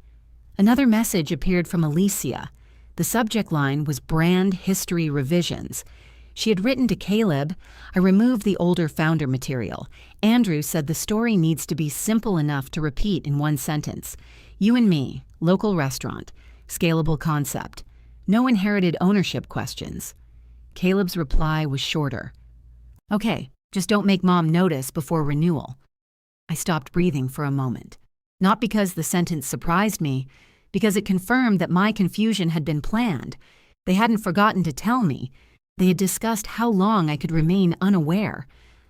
Another message appeared from Alicia. The subject line was Brand History Revisions. She had written to Caleb, "I removed the older founder material. Andrew said the story needs to be simple enough to repeat in one sentence. You and me, local restaurant, scalable concept. No inherited ownership questions." Caleb's reply was shorter. "Okay, just don't make Mom notice before renewal." I stopped breathing for a moment. Not because the sentence surprised me, because it confirmed that my confusion had been planned. They hadn't forgotten to tell me. They had discussed how long I could remain unaware.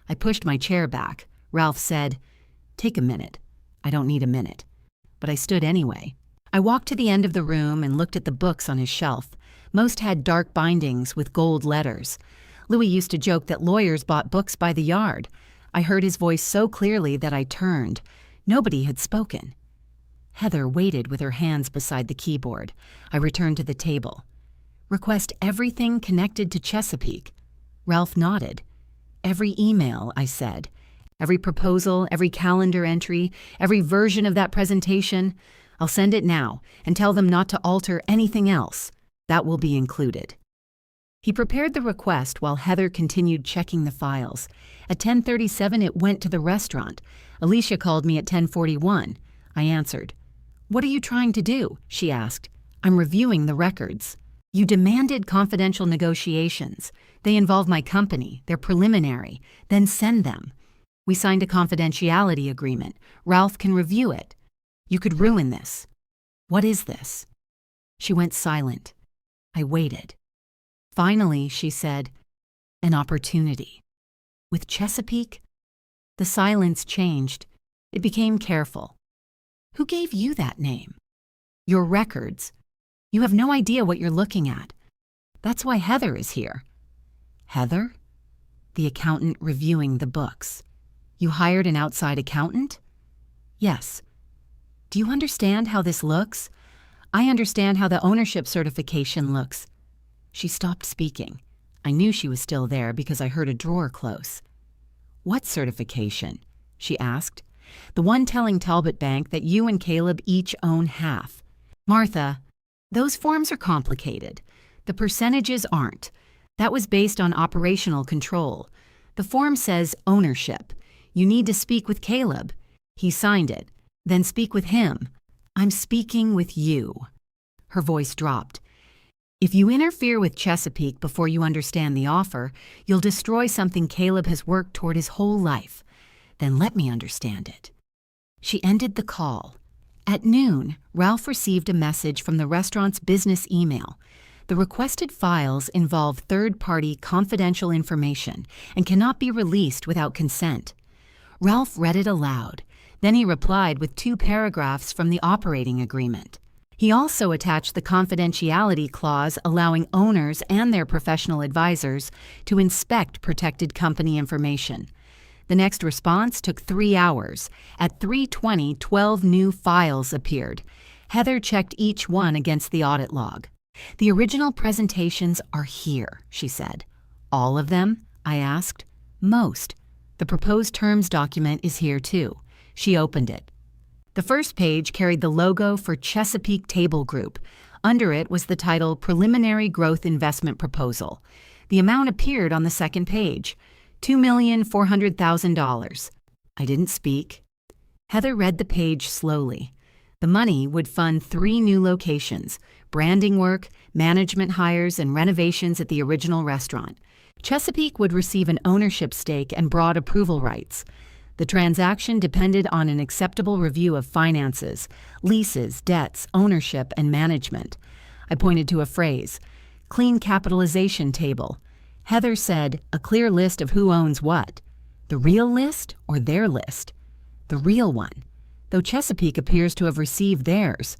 I pushed my chair back. Ralph said, "Take a minute." "I don't need a minute." But I stood anyway. I walked to the end of the room and looked at the books on his shelf. Most had dark bindings with gold letters. Louis used to joke that lawyers bought books by the yard. I heard his voice so clearly that I turned. Nobody had spoken. Heather waited with her hands beside the keyboard. I returned to the table. "Request everything connected to Chesapeake." Ralph nodded. "Every email," I said. "Every proposal, every calendar entry, every version of that presentation. I'll send it now and tell them not to alter anything else. That will be included." He prepared the request while Heather continued checking the files. At 10:37, it went to the restaurant. Alicia called me at 10:41. I answered. "What are you trying to do?" she asked. "I'm reviewing the records." "You demanded confidential negotiations. They involve my company. They're preliminary. Then send them." "We signed a confidentiality agreement. Ralph can review it." "You could ruin this." "What is this?" She went silent. I waited. Finally, she said, "An opportunity." "With Chesapeake?" The silence changed. It became careful. "Who gave you that name?" "Your records. You have no idea what you're looking at. That's why Heather is here." "Heather?" The accountant reviewing the books. "You hired an outside accountant?" "Yes." "Do you understand how this looks?" "I understand how the ownership certification looks." She stopped speaking. I knew she was still there because I heard a drawer close. "What certification?" she asked. "The one telling Talbot Bank that you and Caleb each own half." "Martha, those forms are complicated. The percentages aren't. That was based on operational control. The form says ownership. You need to speak with Caleb. He signed it. Then speak with him. I'm speaking with you." Her voice dropped. "If you interfere with Chesapeake before you understand the offer, you'll destroy something Caleb has worked toward his whole life. Then let me understand it." She ended the call. At noon, Ralph received a message from the restaurant's business email. The requested files involve third-party confidential information and cannot be released without consent. Ralph read it aloud. Then he replied with 2 paragraphs from the operating agreement. He also attached the confidentiality clause allowing owners and their professional advisors to inspect protected company information. The next response took 3 hours. At 3:20, 12 new files appeared. Heather checked each one against the audit log. "The original presentations are here," she said. "All of them?" I asked. Most. The proposed terms document is here too. She opened it. The first page carried the logo for Chesapeake Table Group. Under it was the title Preliminary Growth Investment Proposal. The amount appeared on the second page, $2,400,000. I didn't speak. Heather read the page slowly. The money would fund 3 new locations, branding work, management hires, and renovations at the original restaurant. Chesapeake would receive an ownership stake and broad approval rights. The transaction depended on an acceptable review of finances, leases, debts, ownership, and management. I pointed to a phrase, clean capitalization table. Heather said, a clear list of who owns what. The real list or their list? The real one, though Chesapeake appears to have received theirs.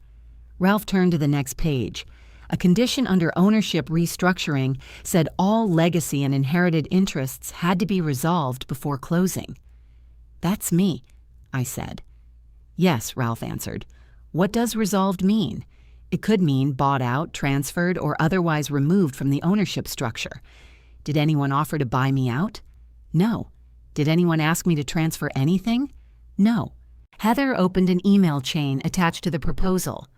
Ralph turned to the next page. A condition under ownership restructuring said all legacy and inherited interests had to be resolved before closing. That's me, I said. Yes, Ralph answered. What does resolved mean? It could mean bought out, transferred, or otherwise removed from the ownership structure. Did anyone offer to buy me out? No. Did anyone ask me to transfer anything? No. Heather opened an email chain attached to the proposal.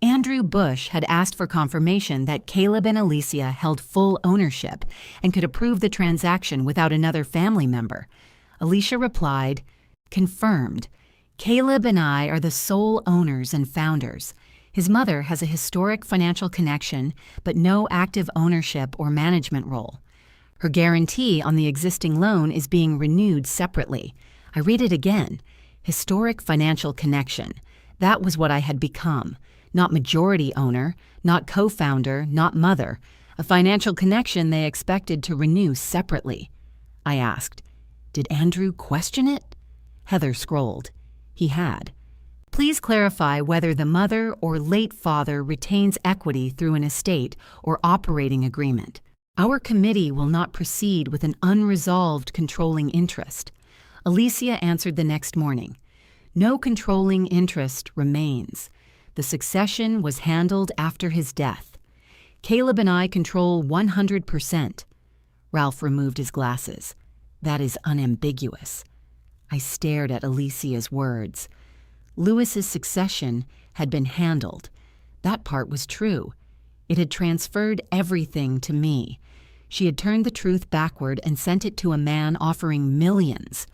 Andrew Bush had asked for confirmation that Caleb and Alicia held full ownership and could approve the transaction without another family member. Alicia replied, confirmed. Caleb and I are the sole owners and founders. His mother has a historic financial connection, but no active ownership or management role. Her guarantee on the existing loan is being renewed separately. I read it again. Historic financial connection. That was what I had become. Not majority owner, not co-founder, not mother. A financial connection they expected to renew separately. I asked, did Andrew question it? Heather scrolled. He had. Please clarify whether the mother or late father retains equity through an estate or operating agreement. Our committee will not proceed with an unresolved controlling interest. Alicia answered the next morning. No controlling interest remains. The succession was handled after his death. Caleb and I control 100%. Ralph removed his glasses. That is unambiguous. I stared at Alicia's words. Lewis's succession had been handled. That part was true. It had transferred everything to me. She had turned the truth backward and sent it to a man offering millions.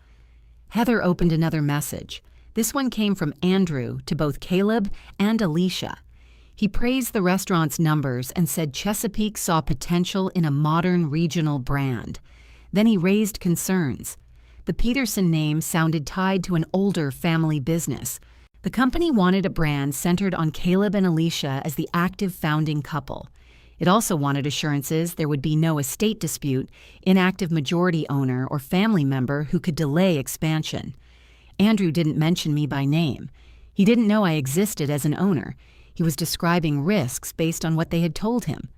Heather opened another message. This one came from Andrew to both Caleb and Alicia. He praised the restaurant's numbers and said Chesapeake saw potential in a modern regional brand. Then he raised concerns. The Peterson name sounded tied to an older family business. The company wanted a brand centered on Caleb and Alicia as the active founding couple. It also wanted assurances there would be no estate dispute, inactive majority owner, or family member who could delay expansion. Andrew didn't mention me by name. He didn't know I existed as an owner. He was describing risks based on what they had told him.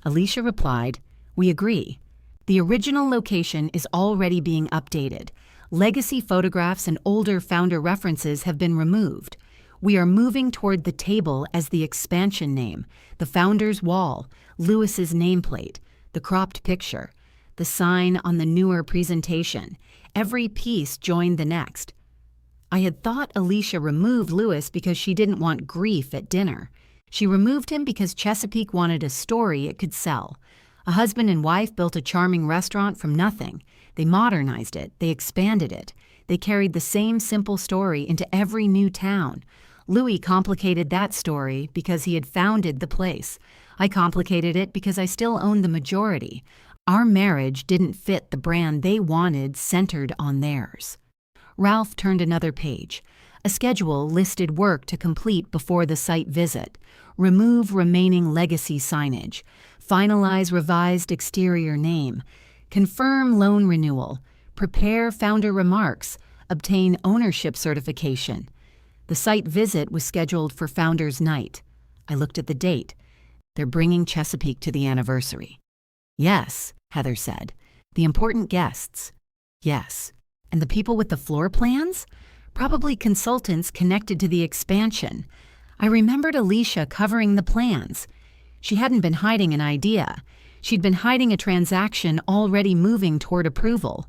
Alicia replied, we agree. The original location is already being updated. Legacy photographs and older founder references have been removed. We are moving toward the table as the expansion name, the founder's wall, Lewis's nameplate, the cropped picture, the sign on the newer presentation. Every piece joined the next. I had thought Alicia removed Lewis because she didn't want grief at dinner. She removed him because Chesapeake wanted a story it could sell. A husband and wife built a charming restaurant from nothing. They modernized it. They expanded it. They carried the same simple story into every new town. Louis complicated that story because he had founded the place. I complicated it because I still owned the majority. Our marriage didn't fit the brand they wanted centered on theirs. Ralph turned another page. A schedule listed work to complete before the site visit. Remove remaining legacy signage. Finalize revised exterior name. Confirm loan renewal. Prepare founder remarks. Obtain ownership certification. The site visit was scheduled for Founders Night. I looked at the date. They're bringing Chesapeake to the anniversary. Yes, Heather said. The important guests. Yes. And the people with the floor plans? Probably consultants connected to the expansion. I remembered Alicia covering the plans. She hadn't been hiding an idea. She'd been hiding a transaction already moving toward approval.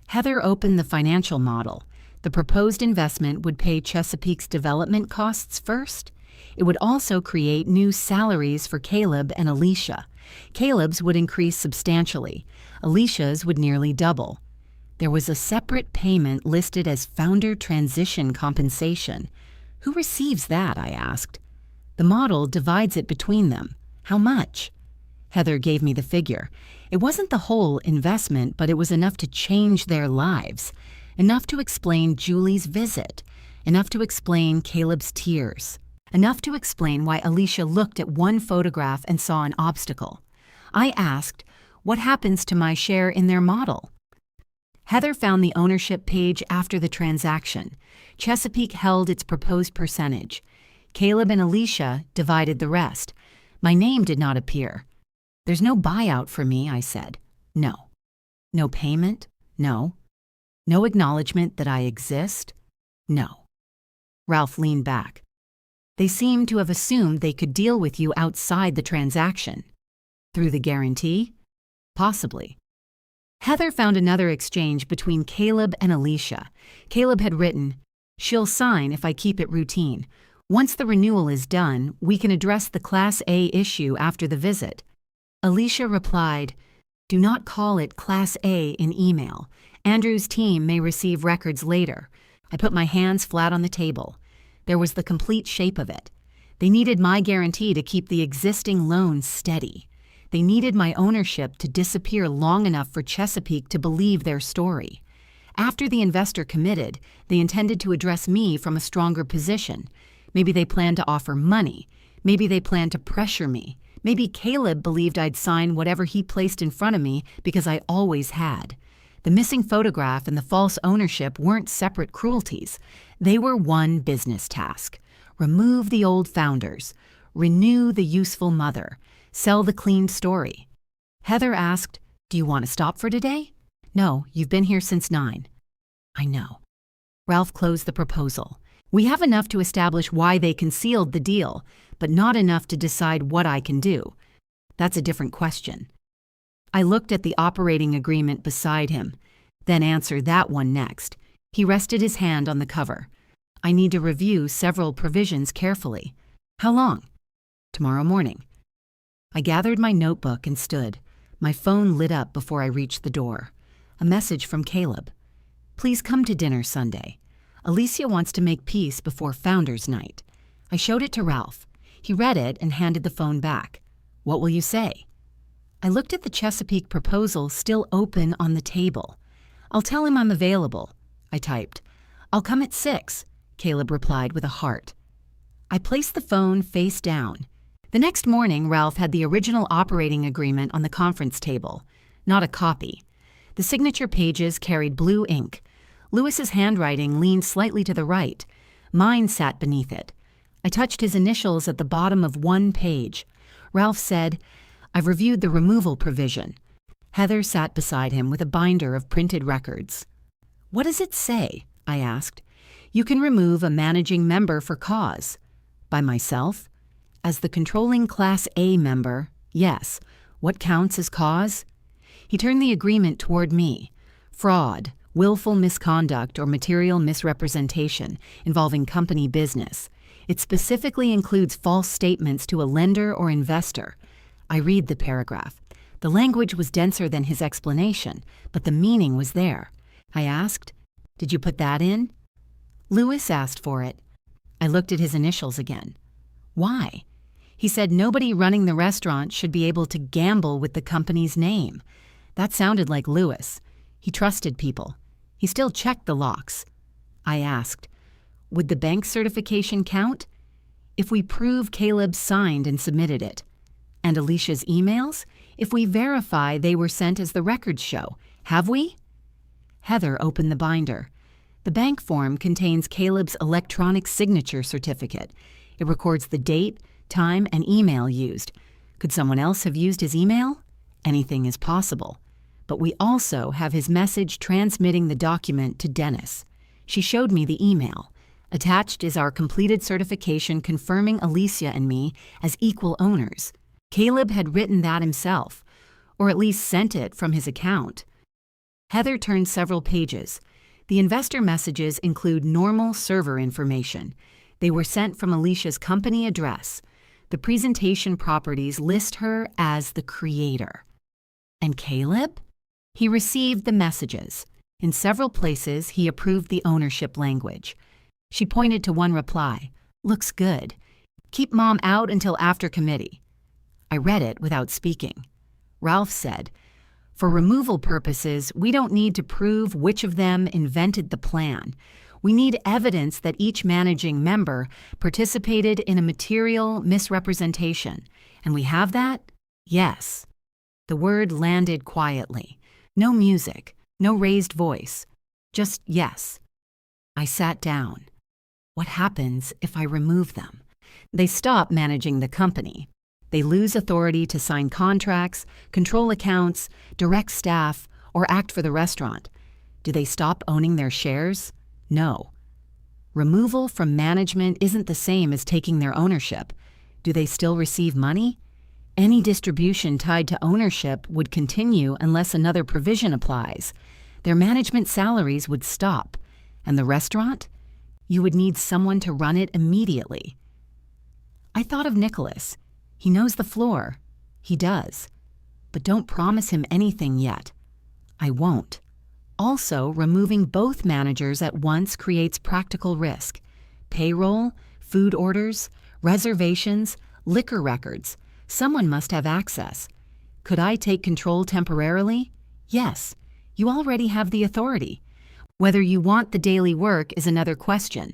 Heather opened the financial model. The proposed investment would pay Chesapeake's development costs first. It would also create new salaries for Caleb and Alicia. Caleb's would increase substantially. Alicia's would nearly double. There was a separate payment listed as founder transition compensation. Who receives that? I asked. The model divides it between them. How much? Heather gave me the figure. It wasn't the whole investment, but it was enough to change their lives. Enough to explain Julie's visit. Enough to explain Caleb's tears. Enough to explain why Alicia looked at one photograph and saw an obstacle. I asked, what happens to my share in their model? Heather found the ownership page after the transaction. Chesapeake held its proposed percentage. Caleb and Alicia divided the rest. My name did not appear. There's no buyout for me, I said. No. No payment? No. No acknowledgement that I exist? No. Ralph leaned back. They seem to have assumed they could deal with you outside the transaction. Through the guarantee? Possibly. Heather found another exchange between Caleb and Alicia. Caleb had written, "She'll sign if I keep it routine. Once the renewal is done, we can address the Class A issue after the visit." Alicia replied, "Do not call it Class A in email. Andrew's team may receive records later." I put my hands flat on the table. There was the complete shape of it. They needed my guarantee to keep the existing loan steady. They needed my ownership to disappear long enough for Chesapeake to believe their story. After the investor committed, they intended to address me from a stronger position. Maybe they planned to offer money. Maybe they planned to pressure me. Maybe Caleb believed I'd sign whatever he placed in front of me because I always had. The missing photograph and the false ownership weren't separate cruelties. They were one business task. Remove the old founders. Renew the useful mother. Sell the clean story. Heather asked, "Do you want to stop for today?" "No, you've been here since 9. "I know." Ralph closed the proposal. "We have enough to establish why they concealed the deal, but not enough to decide what I can do. That's a different question." I looked at the operating agreement beside him, then answered that one next. He rested his hand on the cover. "I need to review several provisions carefully." "How long?" "Tomorrow morning." I gathered my notebook and stood. My phone lit up before I reached the door. A message from Caleb. "Please come to dinner Sunday. Alicia wants to make peace before Founders Night." I showed it to Ralph. He read it and handed the phone back. "What will you say?" I looked at the Chesapeake proposal still open on the table. "I'll tell him I'm available," I typed. "I'll come at 6, Caleb replied with a heart. I placed the phone face down. The next morning, Ralph had the original operating agreement on the conference table, not a copy. The signature pages carried blue ink. Lewis's handwriting leaned slightly to the right. Mine sat beneath it. I touched his initials at the bottom of one page. Ralph said, "I've reviewed the removal provision." Heather sat beside him with a binder of printed records. "What does it say?" I asked. "You can remove a managing member for cause." "By myself?" "As the controlling Class A member, yes. What counts as cause?" He turned the agreement toward me. "Fraud, willful misconduct, or material misrepresentation involving company business. It specifically includes false statements to a lender or investor." I read the paragraph. The language was denser than his explanation, but the meaning was there. I asked, "Did you put that in?" "Lewis asked for it." I looked at his initials again. "Why?" He said nobody running the restaurant should be able to gamble with the company's name. That sounded like Lewis. He trusted people. He still checked the locks. I asked, "Would the bank certification count?" "If we prove Caleb signed and submitted it." "And Alicia's emails? If we verify they were sent as the records show. Have we?" Heather opened the binder. The bank form contains Caleb's electronic signature certificate. It records the date, time, and email used. Could someone else have used his email? Anything is possible. But we also have his message transmitting the document to Dennis. She showed me the email. Attached is our completed certification confirming Alicia and me as equal owners. Caleb had written that himself, or at least sent it from his account. Heather turned several pages. The investor messages include normal server information. They were sent from Alicia's company address. The presentation properties list her as the creator. And Caleb? He received the messages. In several places, he approved the ownership language. She pointed to one reply. Looks good. Keep Mom out until after committee. I read it without speaking. Ralph said, for removal purposes, we don't need to prove which of them invented the plan. We need evidence that each managing member participated in a material misrepresentation. And we have that? Yes. The word landed quietly. No music, no raised voice. Just yes. I sat down. What happens if I remove them? They stop managing the company. They lose authority to sign contracts, control accounts, direct staff, or act for the restaurant. Do they stop owning their shares? No. Removal from management isn't the same as taking their ownership. Do they still receive money? Any distribution tied to ownership would continue unless another provision applies. Their management salaries would stop. And the restaurant? You would need someone to run it immediately. I thought of Nicholas. He knows the floor. He does. But don't promise him anything yet. I won't. Also, removing both managers at once creates practical risk. Payroll, food orders, reservations, liquor records. Someone must have access. Could I take control temporarily? Yes. You already have the authority. Whether you want the daily work is another question.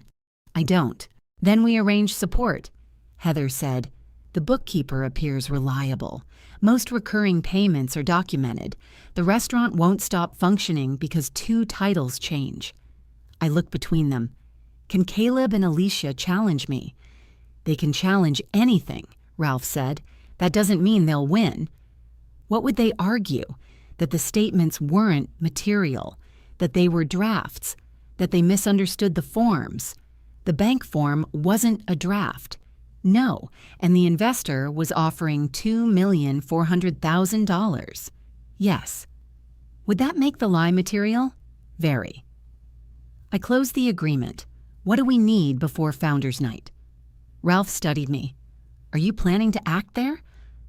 I don't. Then we arrange support. Heather said, the bookkeeper appears reliable. Most recurring payments are documented. The restaurant won't stop functioning because 2 titles change. I looked between them. Can Caleb and Alicia challenge me? They can challenge anything, Ralph said. That doesn't mean they'll win. What would they argue? That the statements weren't material, that they were drafts, that they misunderstood the forms. The bank form wasn't a draft. No, and the investor was offering $2,400,000. Yes. Would that make the lie material? Very. I closed the agreement. What do we need before Founders Night? Ralph studied me. Are you planning to act there?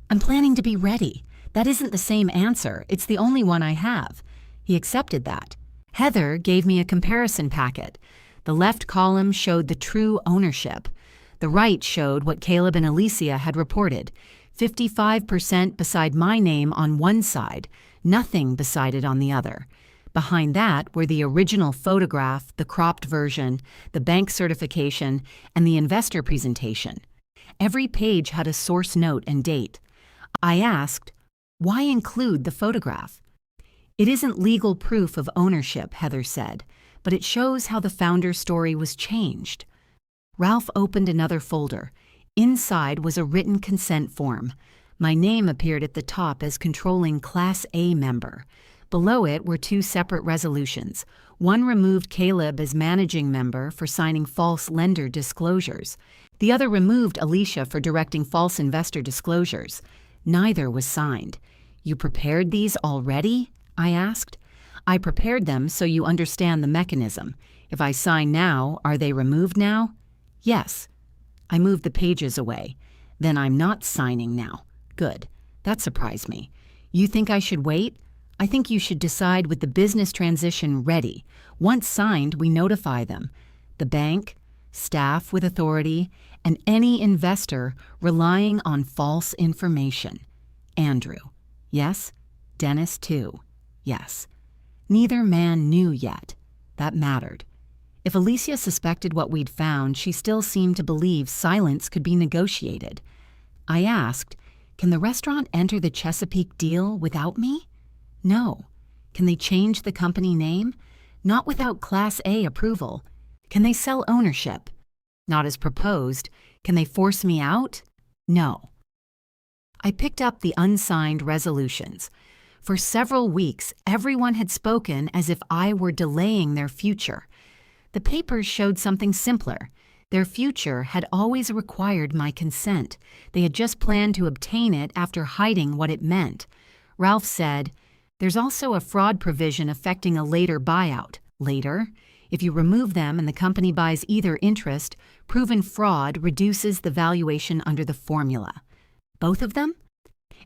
I'm planning to be ready. That isn't the same answer. It's the only one I have. He accepted that. Heather gave me a comparison packet. The left column showed the true ownership. The right showed what Caleb and Alicia had reported. 55% beside my name on one side, nothing beside it on the other. Behind that were the original photograph, the cropped version, the bank certification, and the investor presentation. Every page had a source note and date. I asked, why include the photograph? It isn't legal proof of ownership, Heather said, but it shows how the founder's story was changed. Ralph opened another folder. Inside was a written consent form. My name appeared at the top as controlling Class A member. Below it were 2 separate resolutions. One removed Caleb as managing member for signing false lender disclosures. The other removed Alicia for directing false investor disclosures. Neither was signed. You prepared these already? I asked. I prepared them so you understand the mechanism. If I sign now, are they removed now? Yes. I moved the pages away. Then I'm not signing now. Good. That surprised me. You think I should wait? I think you should decide with the business transition ready. Once signed, we notify them. The bank, staff with authority, and any investor relying on false information. Andrew. Yes. Dennis, too. Yes. Neither man knew yet. That mattered. If Alicia suspected what we'd found, she still seemed to believe silence could be negotiated. I asked, can the restaurant enter the Chesapeake deal without me? No. Can they change the company name? Not without Class A approval. Can they sell ownership? Not as proposed. Can they force me out? No. I picked up the unsigned resolutions. For several weeks, everyone had spoken as if I were delaying their future. The papers showed something simpler. Their future had always required my consent. They had just planned to obtain it after hiding what it meant. Ralph said, There's also a fraud provision affecting a later buyout. Later, if you remove them and the company buys either interest, proven fraud reduces the valuation under the formula. Both of them?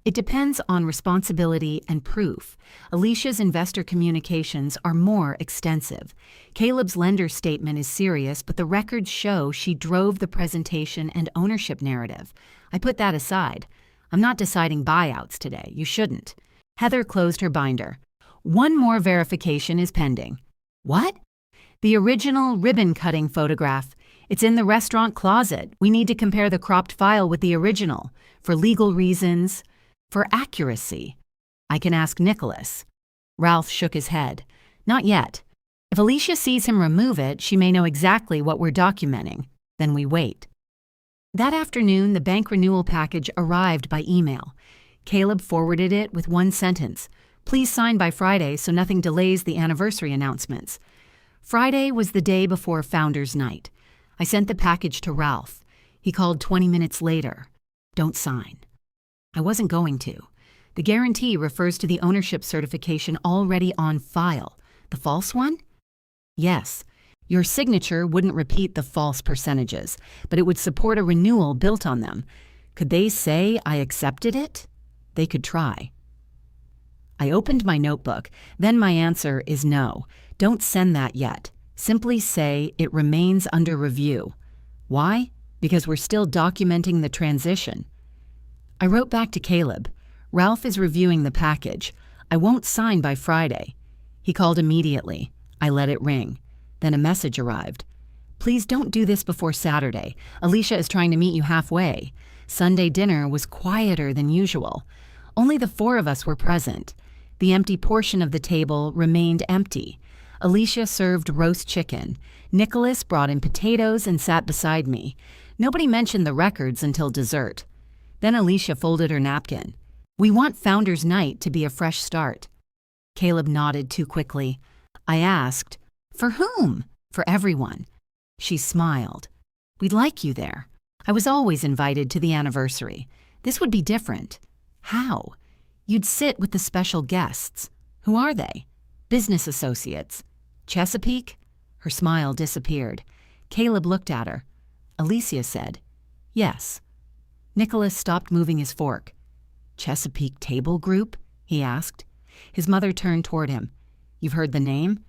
It depends on responsibility and proof. Alicia's investor communications are more extensive. Caleb's lender statement is serious, but the records show she drove the presentation and ownership narrative. I put that aside. I'm not deciding buyouts today. You shouldn't. Heather closed her binder. One more verification is pending. What? The original ribbon-cutting photograph. It's in the restaurant closet. We need to compare the cropped file with the original. For legal reasons. For accuracy. I can ask Nicholas. Ralph shook his head. Not yet. If Alicia sees him remove it, she may know exactly what we're documenting. Then we wait. That afternoon, the bank renewal package arrived by email. Caleb forwarded it with one sentence. Please sign by Friday so nothing delays the anniversary announcements. Friday was the day before Founders Night. I sent the package to Ralph. He called 20 minutes later. Don't sign. I wasn't going to. The guarantee refers to the ownership certification already on file. The false one? Yes. Your signature wouldn't repeat the false percentages, but it would support a renewal built on them. Could they say I accepted it? They could try. I opened my notebook. Then my answer is no. Don't send that yet. Simply say it remains under review. Why? Because we're still documenting the transition. I wrote back to Caleb. Ralph is reviewing the package. I won't sign by Friday. He called immediately. I let it ring. Then a message arrived. Please don't do this before Saturday. Alicia is trying to meet you halfway. Sunday dinner was quieter than usual. Only the four of us were present. The empty portion of the table remained empty. Alicia served roast chicken. Nicholas brought in potatoes and sat beside me. Nobody mentioned the records until dessert. Then Alicia folded her napkin. We want Founders Night to be a fresh start. Caleb nodded too quickly. I asked, for whom? For everyone. She smiled. We'd like you there. I was always invited to the anniversary. This would be different. How? You'd sit with the special guests. Who are they? Business associates. Chesapeake? Her smile disappeared. Caleb looked at her. Alicia said, yes. Nicholas stopped moving his fork. Chesapeake Table Group? He asked. His mother turned toward him. You've heard the name?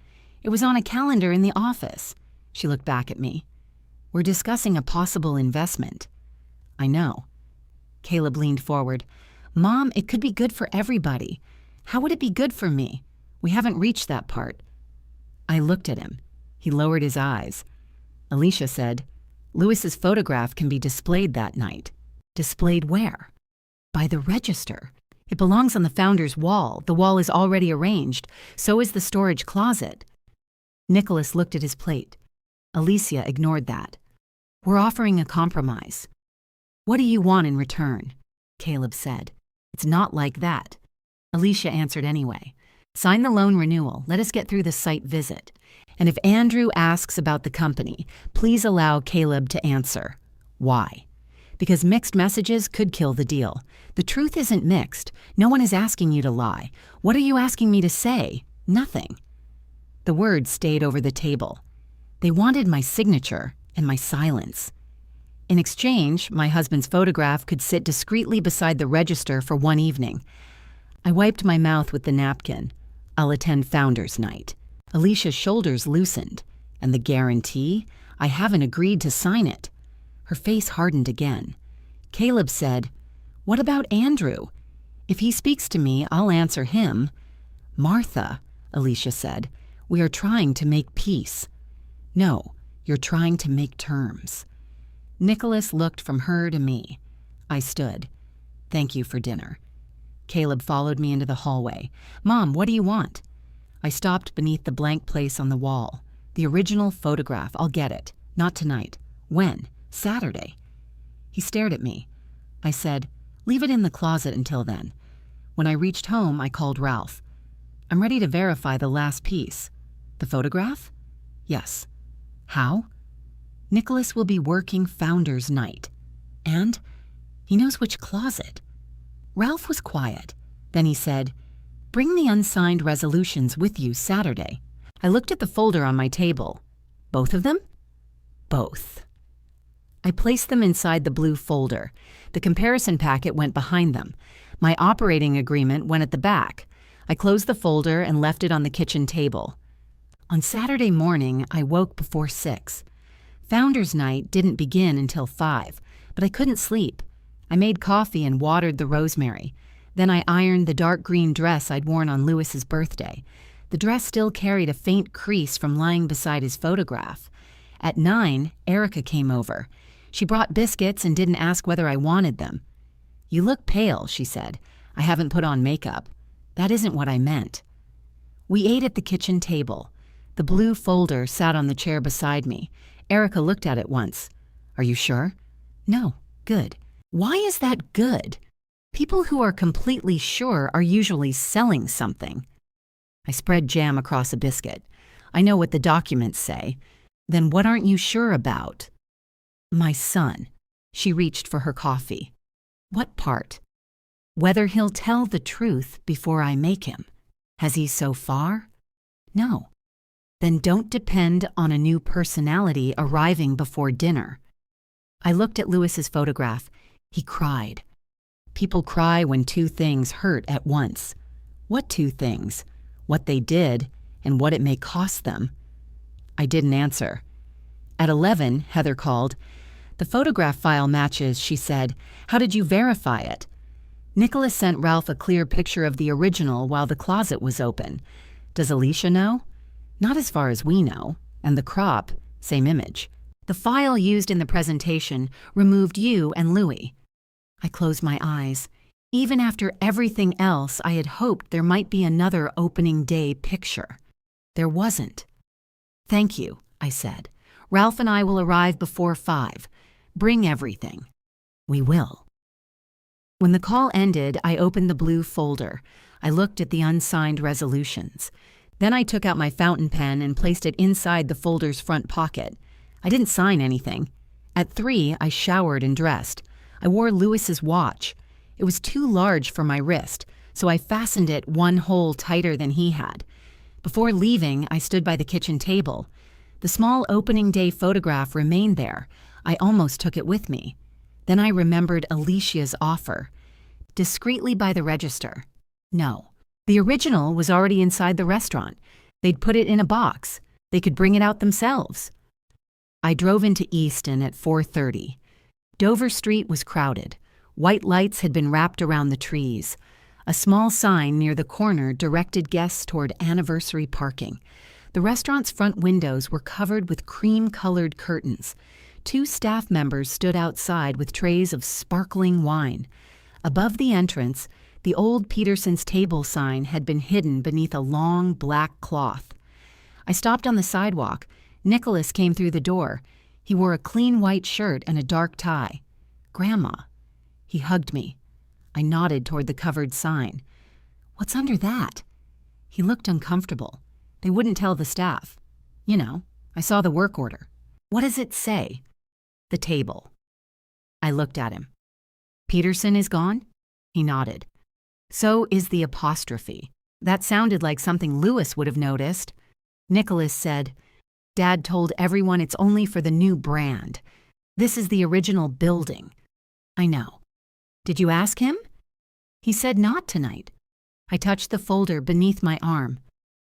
It was on a calendar in the office. She looked back at me. We're discussing a possible investment. I know. Caleb leaned forward. Mom, it could be good for everybody. How would it be good for me? We haven't reached that part. I looked at him. He lowered his eyes. Alicia said, Lewis's photograph can be displayed that night. Displayed where? By the register. It belongs on the founder's wall. The wall is already arranged. So is the storage closet. Nicholas looked at his plate. Alicia ignored that. We're offering a compromise. What do you want in return? Caleb said. It's not like that. Alicia answered anyway. Sign the loan renewal. Let us get through the site visit. And if Andrew asks about the company, please allow Caleb to answer. Why? Because mixed messages could kill the deal. The truth isn't mixed. No one is asking you to lie. What are you asking me to say? Nothing. The words stayed over the table. They wanted my signature and my silence. In exchange, my husband's photograph could sit discreetly beside the register for one evening. I wiped my mouth with the napkin. I'll attend Founders Night. Alicia's shoulders loosened. And the guarantee? I haven't agreed to sign it. Her face hardened again. Caleb said, What about Andrew? If he speaks to me, I'll answer him. Martha, Alicia said, we are trying to make peace. No, you're trying to make terms. Nicholas looked from her to me. I stood. Thank you for dinner. Caleb followed me into the hallway. Mom, what do you want? I stopped beneath the blank place on the wall. The original photograph, I'll get it. Not tonight. When? Saturday. He stared at me. I said, leave it in the closet until then. When I reached home, I called Ralph. I'm ready to verify the last piece. The photograph? Yes. How? Nicholas will be working Founders Night. And he knows which closet. Ralph was quiet. Then he said, Bring the unsigned resolutions with you Saturday. I looked at the folder on my table. Both of them? Both. I placed them inside the blue folder. The comparison packet went behind them. My operating agreement went at the back. I closed the folder and left it on the kitchen table. On Saturday morning, I woke before 6. Founders Night didn't begin until 5, but I couldn't sleep. I made coffee and watered the rosemary. Then I ironed the dark green dress I'd worn on Lewis's birthday. The dress still carried a faint crease from lying beside his photograph. At 9, Erica came over. She brought biscuits and didn't ask whether I wanted them. "You look pale," she said. "I haven't put on makeup." That isn't what I meant. We ate at the kitchen table. The blue folder sat on the chair beside me. Erica looked at it once. "Are you sure?" "No. Good." Why is that good? People who are completely sure are usually selling something. I spread jam across a biscuit. "I know what the documents say." "Then what aren't you sure about?" "My son." She reached for her coffee. "What part?" "Whether he'll tell the truth before I make him." "Has he so far?" "No." "Then don't depend on a new personality arriving before dinner." I looked at Lewis's photograph. He cried. People cry when two things hurt at once. What two things? What they did and what it may cost them. I didn't answer. At 11, Heather called. "The photograph file matches," she said. "How did you verify it?" Nicholas sent Ralph a clear picture of the original while the closet was open. "Does Alicia know?" "Not as far as we know." "And the crop, same image." "The file used in the presentation removed you and Louis." I closed my eyes. Even after everything else, I had hoped there might be another opening day picture. There wasn't. "Thank you," I said. "Ralph and I will arrive before 5. Bring everything." "We will." When the call ended, I opened the blue folder. I looked at the unsigned resolutions. Then I took out my fountain pen and placed it inside the folder's front pocket. I didn't sign anything. At 3, I showered and dressed. I wore Lewis's watch. It was too large for my wrist, so I fastened it one hole tighter than he had. Before leaving, I stood by the kitchen table. The small opening day photograph remained there. I almost took it with me. Then I remembered Alicia's offer. Discreetly by the register. No. The original was already inside the restaurant. They'd put it in a box. They could bring it out themselves. I drove into Easton at 4:30. Dover Street was crowded. White lights had been wrapped around the trees. A small sign near the corner directed guests toward anniversary parking. The restaurant's front windows were covered with cream-colored curtains. 2 staff members stood outside with trays of sparkling wine. Above the entrance, the old Peterson's Table sign had been hidden beneath a long black cloth. I stopped on the sidewalk. Nicholas came through the door. He wore a clean white shirt and a dark tie. "Grandma." He hugged me. I nodded toward the covered sign. "What's under that?" He looked uncomfortable. "They wouldn't tell the staff. You know, I saw the work order." "What does it say?" "The table." I looked at him. "Peterson is gone?" He nodded. "So is the apostrophe." That sounded like something Lewis would have noticed. Nicholas said, "Dad told everyone it's only for the new brand. This is the original building." "I know." "Did you ask him?" "He said not tonight." I touched the folder beneath my arm.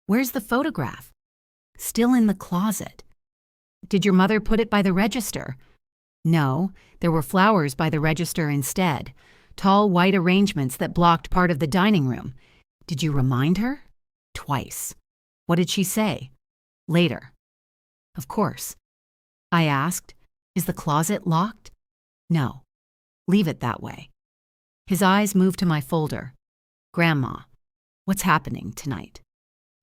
"Where's the photograph?" "Still in the closet." "Did your mother put it by the register?" "No, there were flowers by the register instead. Tall white arrangements that blocked part of the dining room." "Did you remind her?" "Twice." "What did she say?" "Later." "Of course." I asked, "Is the closet locked?" "No. Leave it that way." His eyes moved to my folder. "Grandma, what's happening tonight?"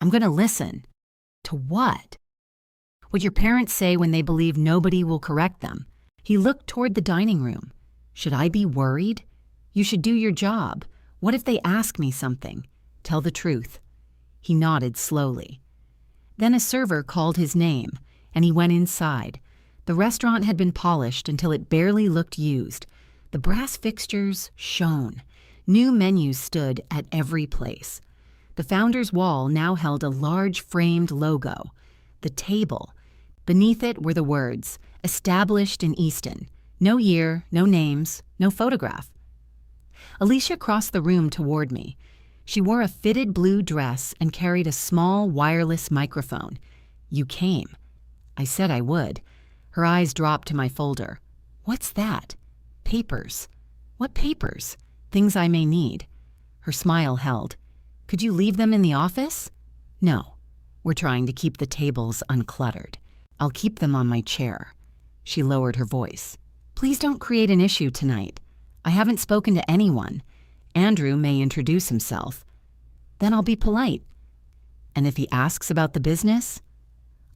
"I'm going to listen." "To what?" "What your parents say when they believe nobody will correct them." He looked toward the dining room. "Should I be worried?" "You should do your job. What if they ask me something?" "Tell the truth." He nodded slowly. Then a server called his name, and he went inside. The restaurant had been polished until it barely looked used. The brass fixtures shone. New menus stood at every place. The founder's wall now held a large framed logo. The table. Beneath it were the words, "Established in Easton." No year, no names, no photograph. Alicia crossed the room toward me. She wore a fitted blue dress and carried a small wireless microphone. "You came." I said I would. Her eyes dropped to my folder. "What's that?" "Papers." "What papers?" "Things I may need." Her smile held. "Could you leave them in the office?" "No. We're trying to keep the tables uncluttered. I'll keep them on my chair." She lowered her voice. "Please don't create an issue tonight. I haven't spoken to anyone. Andrew may introduce himself. Then I'll be polite. And if he asks about the business,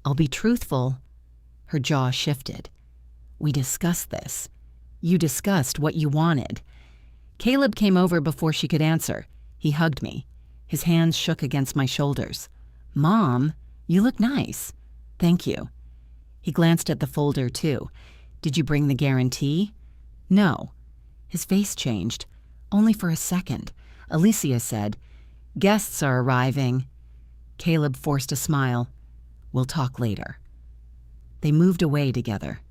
I'll be truthful." Her jaw shifted. "We discussed this. You discussed what you wanted." Caleb came over before she could answer. He hugged me. His hands shook against my shoulders. "Mom, you look nice." "Thank you." He glanced at the folder, too. "Did you bring the guarantee?" "No." His face changed. Only for a second. Alicia said, "Guests are arriving." Caleb forced a smile. "We'll talk later." They moved away together.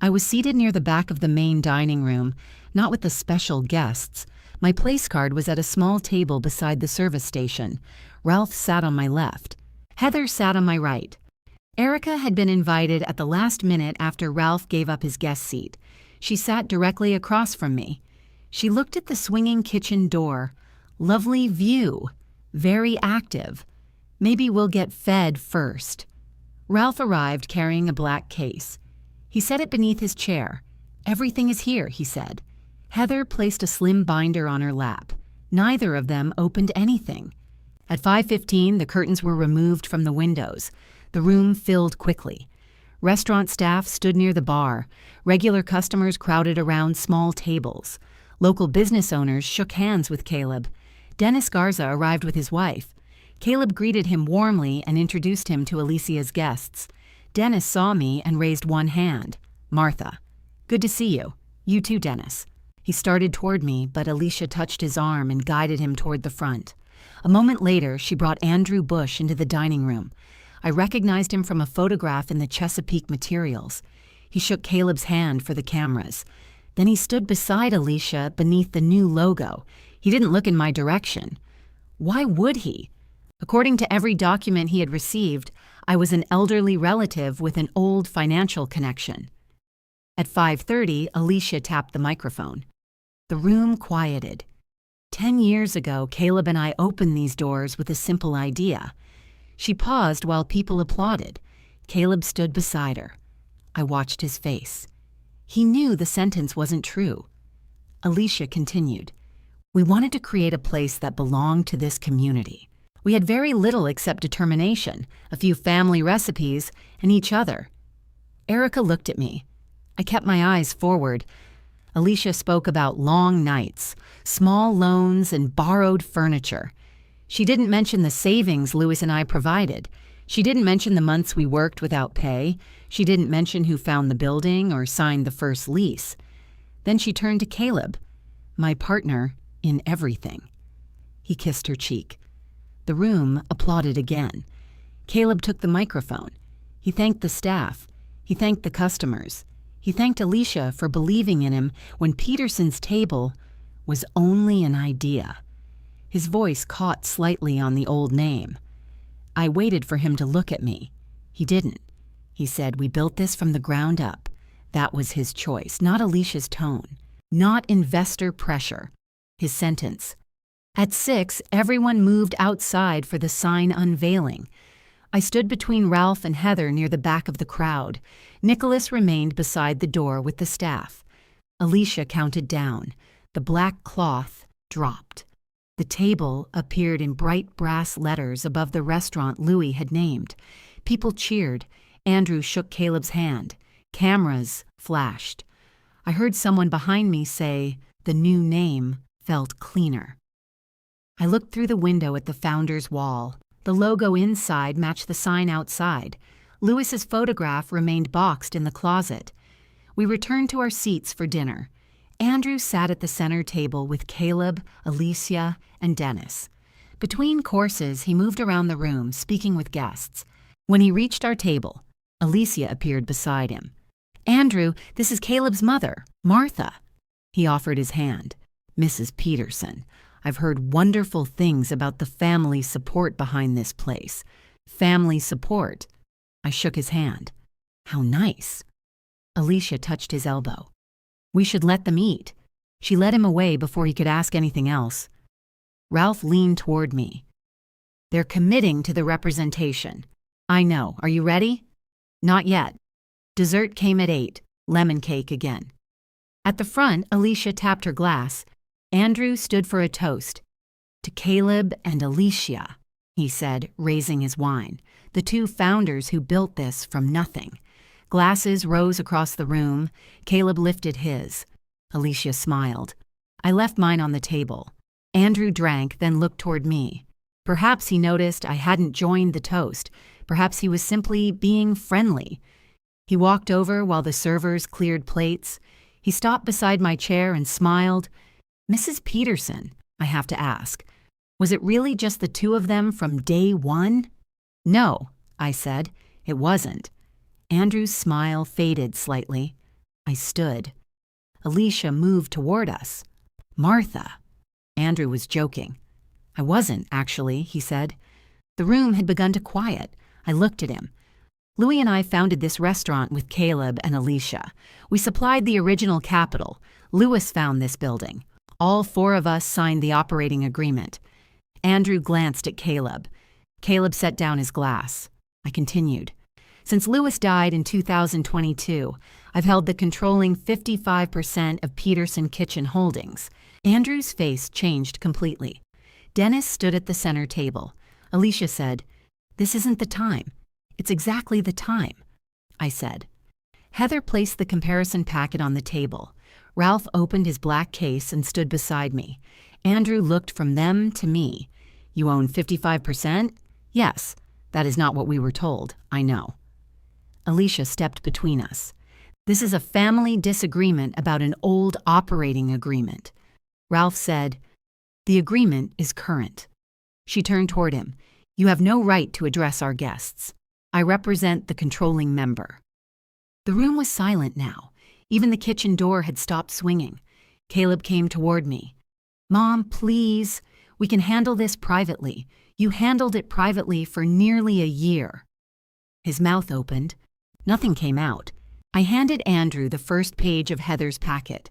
I was seated near the back of the main dining room, not with the special guests. My place card was at a small table beside the service station. Ralph sat on my left. Heather sat on my right. Erica had been invited at the last minute after Ralph gave up his guest seat. She sat directly across from me. She looked at the swinging kitchen door. Lovely view. Very active. Maybe we'll get fed first. Ralph arrived carrying a black case. He set it beneath his chair. "Everything is here," he said. Heather placed a slim binder on her lap. Neither of them opened anything. At 5:15, the curtains were removed from the windows. The room filled quickly. Restaurant staff stood near the bar. Regular customers crowded around small tables. Local business owners shook hands with Caleb. Dennis Garza arrived with his wife. Caleb greeted him warmly and introduced him to Alicia's guests. Dennis saw me and raised one hand. "Martha." "Good to see you." "You too, Dennis." He started toward me, but Alicia touched his arm and guided him toward the front. A moment later, she brought Andrew Bush into the dining room. I recognized him from a photograph in the Chesapeake materials. He shook Caleb's hand for the cameras. Then he stood beside Alicia beneath the new logo. He didn't look in my direction. Why would he? According to every document he had received, I was an elderly relative with an old financial connection. At 5:30, Alicia tapped the microphone. The room quieted. 10 years ago, Caleb and I opened these doors with a simple idea. She paused while people applauded. Caleb stood beside her. I watched his face. He knew the sentence wasn't true. Alicia continued. "We wanted to create a place that belonged to this community. We had very little except determination, a few family recipes, and each other." Erica looked at me. I kept my eyes forward. Alicia spoke about long nights, small loans, and borrowed furniture. She didn't mention the savings Louis and I provided. She didn't mention the months we worked without pay. She didn't mention who found the building or signed the first lease. Then she turned to Caleb, my partner in everything. He kissed her cheek. The room applauded again. Caleb took the microphone. He thanked the staff. He thanked the customers. He thanked Alicia for believing in him when Peterson's table was only an idea. His voice caught slightly on the old name. I waited for him to look at me. He didn't. He said, "We built this from the ground up." That was his choice, not Alicia's tone. Not investor pressure. His sentence. At 6, everyone moved outside for the sign unveiling. I stood between Ralph and Heather near the back of the crowd. Nicholas remained beside the door with the staff. Alicia counted down. The black cloth dropped. The table appeared in bright brass letters above the restaurant Louis had named. People cheered. Andrew shook Caleb's hand. Cameras flashed. I heard someone behind me say, "The new name felt cleaner." I looked through the window at the founder's wall. The logo inside matched the sign outside. Louis's photograph remained boxed in the closet. We returned to our seats for dinner. Andrew sat at the center table with Caleb, Alicia, and Dennis. Between courses, he moved around the room, speaking with guests. When he reached our table, Alicia appeared beside him. "Andrew, this is Caleb's mother, Martha." He offered his hand. "Mrs. Peterson, I've heard wonderful things about the family support behind this place." "Family support?" I shook his hand. "How nice." Alicia touched his elbow. "We should let them eat." She led him away before he could ask anything else. Ralph leaned toward me. "They're committing to the representation." "I know. Are you ready?" "Not yet." Dessert came at 8, lemon cake again. At the front, Alicia tapped her glass. Andrew stood for a toast. "To Caleb and Alicia," he said, raising his wine. "The two founders who built this from nothing." Glasses rose across the room. Caleb lifted his. Alicia smiled. I left mine on the table. Andrew drank, then looked toward me. Perhaps he noticed I hadn't joined the toast. Perhaps he was simply being friendly. He walked over while the servers cleared plates. He stopped beside my chair and smiled. "Mrs. Peterson, I have to ask, was it really just the two of them from day one?" "No," I said, "it wasn't." Andrew's smile faded slightly. I stood. Alicia moved toward us. "Martha." Andrew was joking. "I wasn't, actually," he said. The room had begun to quiet. I looked at him. "Louis and I founded this restaurant with Caleb and Alicia. We supplied the original capital. Louis found this building. All four of us signed the operating agreement." Andrew glanced at Caleb. Caleb set down his glass. I continued. "Since Louis died in 2022, I've held the controlling 55% of Peterson Kitchen Holdings." Andrew's face changed completely. Dennis stood at the center table. Alicia said, "This isn't the time. It's exactly the time." I said. Heather placed the comparison packet on the table. Ralph opened his black case and stood beside me. Andrew looked from them to me. "You own 55%? "Yes. That is not what we were told. I know." Alicia stepped between us. "This is a family disagreement about an old operating agreement." Ralph said, "The agreement is current." She turned toward him. "You have no right to address our guests. I represent the controlling member." The room was silent now. Even the kitchen door had stopped swinging. Caleb came toward me. "Mom, please. We can handle this privately. You handled it privately for nearly a year." His mouth opened. Nothing came out. I handed Andrew the first page of Heather's packet.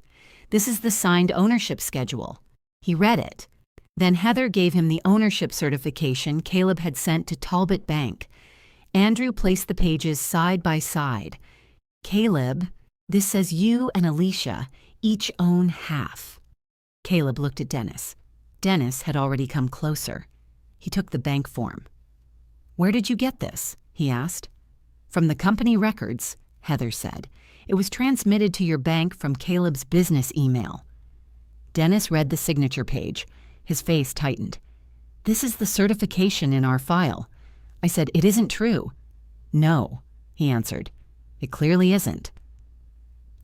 "This is the signed ownership schedule." He read it. Then Heather gave him the ownership certification Caleb had sent to Talbot Bank. Andrew placed the pages side by side. "Caleb, this says you and Alicia each own half." Caleb looked at Dennis. Dennis had already come closer. He took the bank form. "Where did you get this?" he asked. "From the company records," Heather said. "It was transmitted to your bank from Caleb's business email." Dennis read the signature page. His face tightened. "This is the certification in our file." I said, "It isn't true." "No," he answered. "It clearly isn't."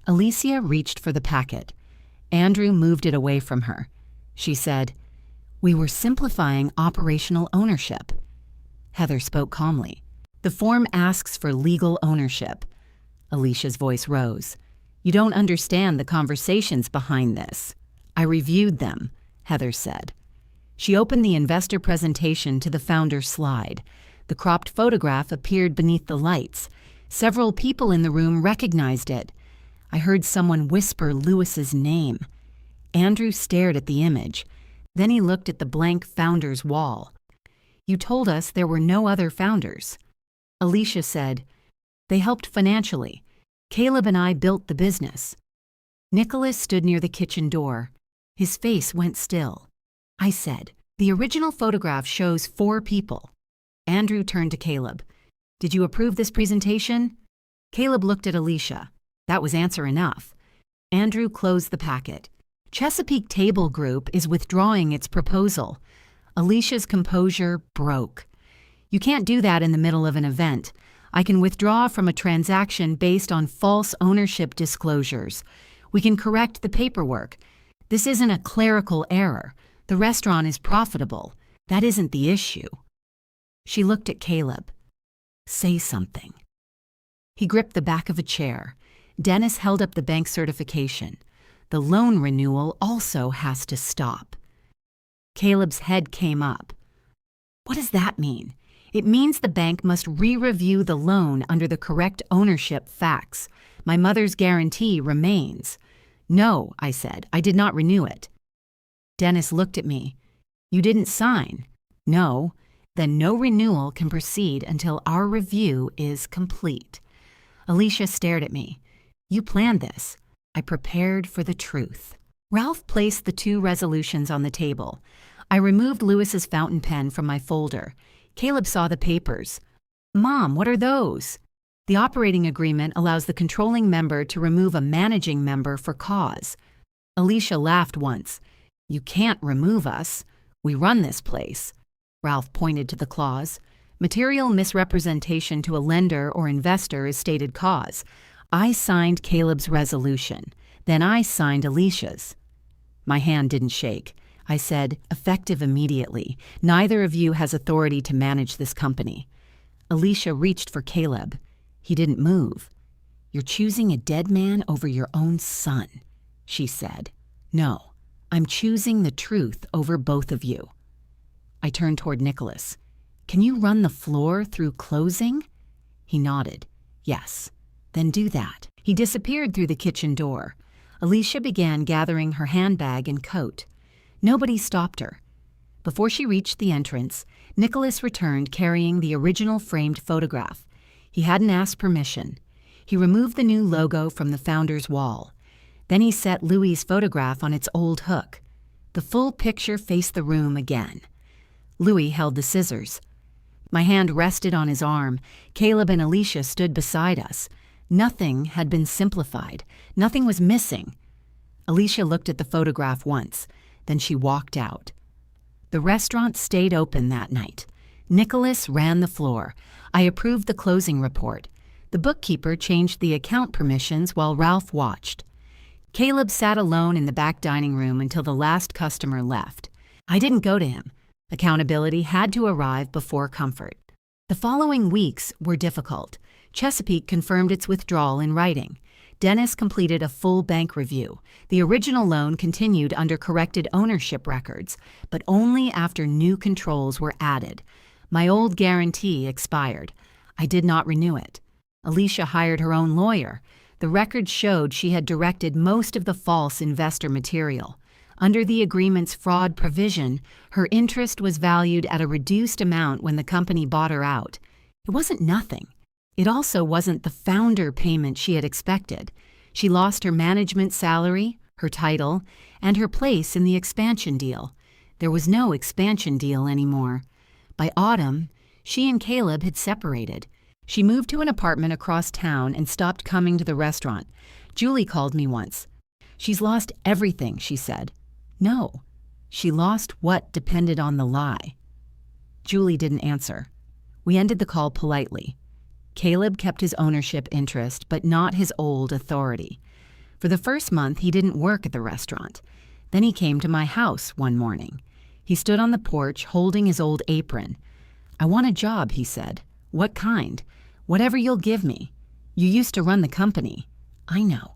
Alicia reached for the packet. Andrew moved it away from her. She said, "We were simplifying operational ownership." Heather spoke calmly. "The form asks for legal ownership." Alicia's voice rose. "You don't understand the conversations behind this." "I reviewed them," Heather said. She opened the investor presentation to the founder's slide. The cropped photograph appeared beneath the lights. Several people in the room recognized it. I heard someone whisper Louis's name. Andrew stared at the image. Then he looked at the blank founder's wall. "You told us there were no other founders." Alicia said, "They helped financially. Caleb and I built the business." Nicholas stood near the kitchen door. His face went still. I said, "The original photograph shows 4 people." Andrew turned to Caleb. "Did you approve this presentation?" Caleb looked at Alicia. That was answer enough. Andrew closed the packet. "Chesapeake Table Group is withdrawing its proposal." Alicia's composure broke. "You can't do that in the middle of an event. I can withdraw from a transaction based on false ownership disclosures. We can correct the paperwork. This isn't a clerical error. The restaurant is profitable. That isn't the issue. She looked at Caleb. Say something. He gripped the back of a chair. Dennis held up the bank certification. The loan renewal also has to stop. Caleb's head came up. What does that mean? It means the bank must re-review the loan under the correct ownership facts. My mother's guarantee remains. No, I said, I did not renew it. Dennis looked at me. You didn't sign. No. Then no renewal can proceed until our review is complete. Alicia stared at me. You planned this. I prepared for the truth. Ralph placed the 2 resolutions on the table. I removed Lewis's fountain pen from my folder. Caleb saw the papers. Mom, what are those? The operating agreement allows the controlling member to remove a managing member for cause. Alicia laughed once. You can't remove us. We run this place. Ralph pointed to the clause. Material misrepresentation to a lender or investor is stated cause. I signed Caleb's resolution. Then I signed Alicia's. My hand didn't shake. I said, effective immediately. Neither of you has authority to manage this company. Alicia reached for Caleb. He didn't move. You're choosing a dead man over your own son, she said. No, I'm choosing the truth over both of you. I turned toward Nicholas. Can you run the floor through closing? He nodded. Yes. Then do that. He disappeared through the kitchen door. Alicia began gathering her handbag and coat. Nobody stopped her. Before she reached the entrance, Nicholas returned carrying the original framed photograph. He hadn't asked permission. He removed the new logo from the founder's wall. Then he set Louis's photograph on its old hook. The full picture faced the room again. Louis held the scissors. My hand rested on his arm. Caleb and Alicia stood beside us. Nothing had been simplified. Nothing was missing. Alicia looked at the photograph once. Then she walked out. The restaurant stayed open that night. Nicholas ran the floor. I approved the closing report. The bookkeeper changed the account permissions while Ralph watched. Caleb sat alone in the back dining room until the last customer left. I didn't go to him. Accountability had to arrive before comfort. The following weeks were difficult. Chesapeake confirmed its withdrawal in writing. Dennis completed a full bank review. The original loan continued under corrected ownership records, but only after new controls were added. My old guarantee expired. I did not renew it. Alicia hired her own lawyer. The records showed she had directed most of the false investor material. Under the agreement's fraud provision, her interest was valued at a reduced amount when the company bought her out. It wasn't nothing. It also wasn't the founder payment she had expected. She lost her management salary, her title, and her place in the expansion deal. There was no expansion deal anymore. By autumn, she and Caleb had separated. She moved to an apartment across town and stopped coming to the restaurant. Julie called me once. She's lost everything, she said. No, she lost what depended on the lie. Julie didn't answer. We ended the call politely. Caleb kept his ownership interest, but not his old authority. For the first month, he didn't work at the restaurant. Then he came to my house one morning. He stood on the porch holding his old apron. I want a job, he said. What kind? Whatever you'll give me. You used to run the company. I know.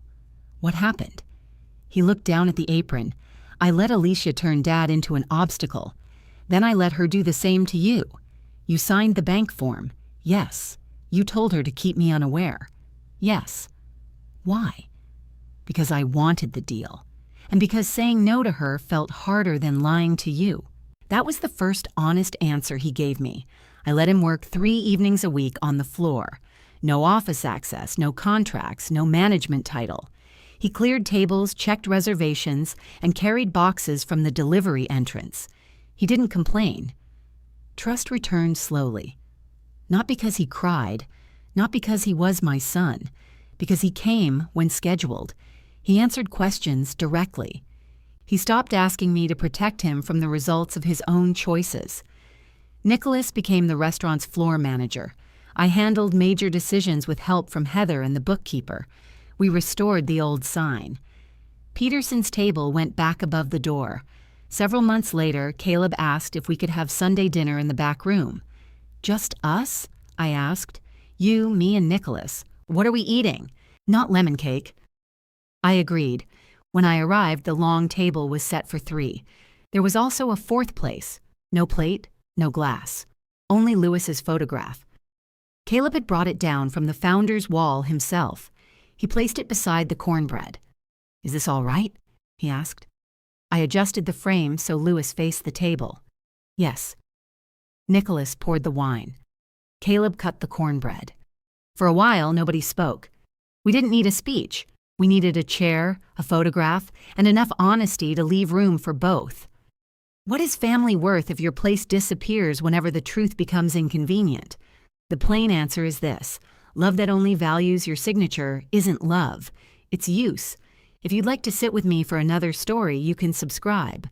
What happened? He looked down at the apron. I let Alicia turn Dad into an obstacle. Then I let her do the same to you. You signed the bank form. Yes. You told her to keep me unaware. Yes. Why? Because I wanted the deal. And because saying no to her felt harder than lying to you. That was the first honest answer he gave me. I let him work 3 evenings a week on the floor. No office access, no contracts, no management title. He cleared tables, checked reservations, and carried boxes from the delivery entrance. He didn't complain. Trust returned slowly. Not because he cried, not because he was my son, because he came when scheduled. He answered questions directly. He stopped asking me to protect him from the results of his own choices. Nicholas became the restaurant's floor manager. I handled major decisions with help from Heather and the bookkeeper. We restored the old sign. Peterson's table went back above the door. Several months later, Caleb asked if we could have Sunday dinner in the back room. Just us? I asked. You, me, and Nicholas. What are we eating? Not lemon cake. I agreed. When I arrived, the long table was set for 3. There was also a 4th place. No plate, no glass. Only Lewis's photograph. Caleb had brought it down from the founder's wall himself. He placed it beside the cornbread. Is this all right? He asked. I adjusted the frame so Lewis faced the table. Yes. Nicholas poured the wine. Caleb cut the cornbread. For a while, nobody spoke. We didn't need a speech. We needed a chair, a photograph, and enough honesty to leave room for both. What is family worth if your place disappears whenever the truth becomes inconvenient? The plain answer is this: love that only values your signature isn't love, it's use. If you'd like to sit with me for another story, you can subscribe.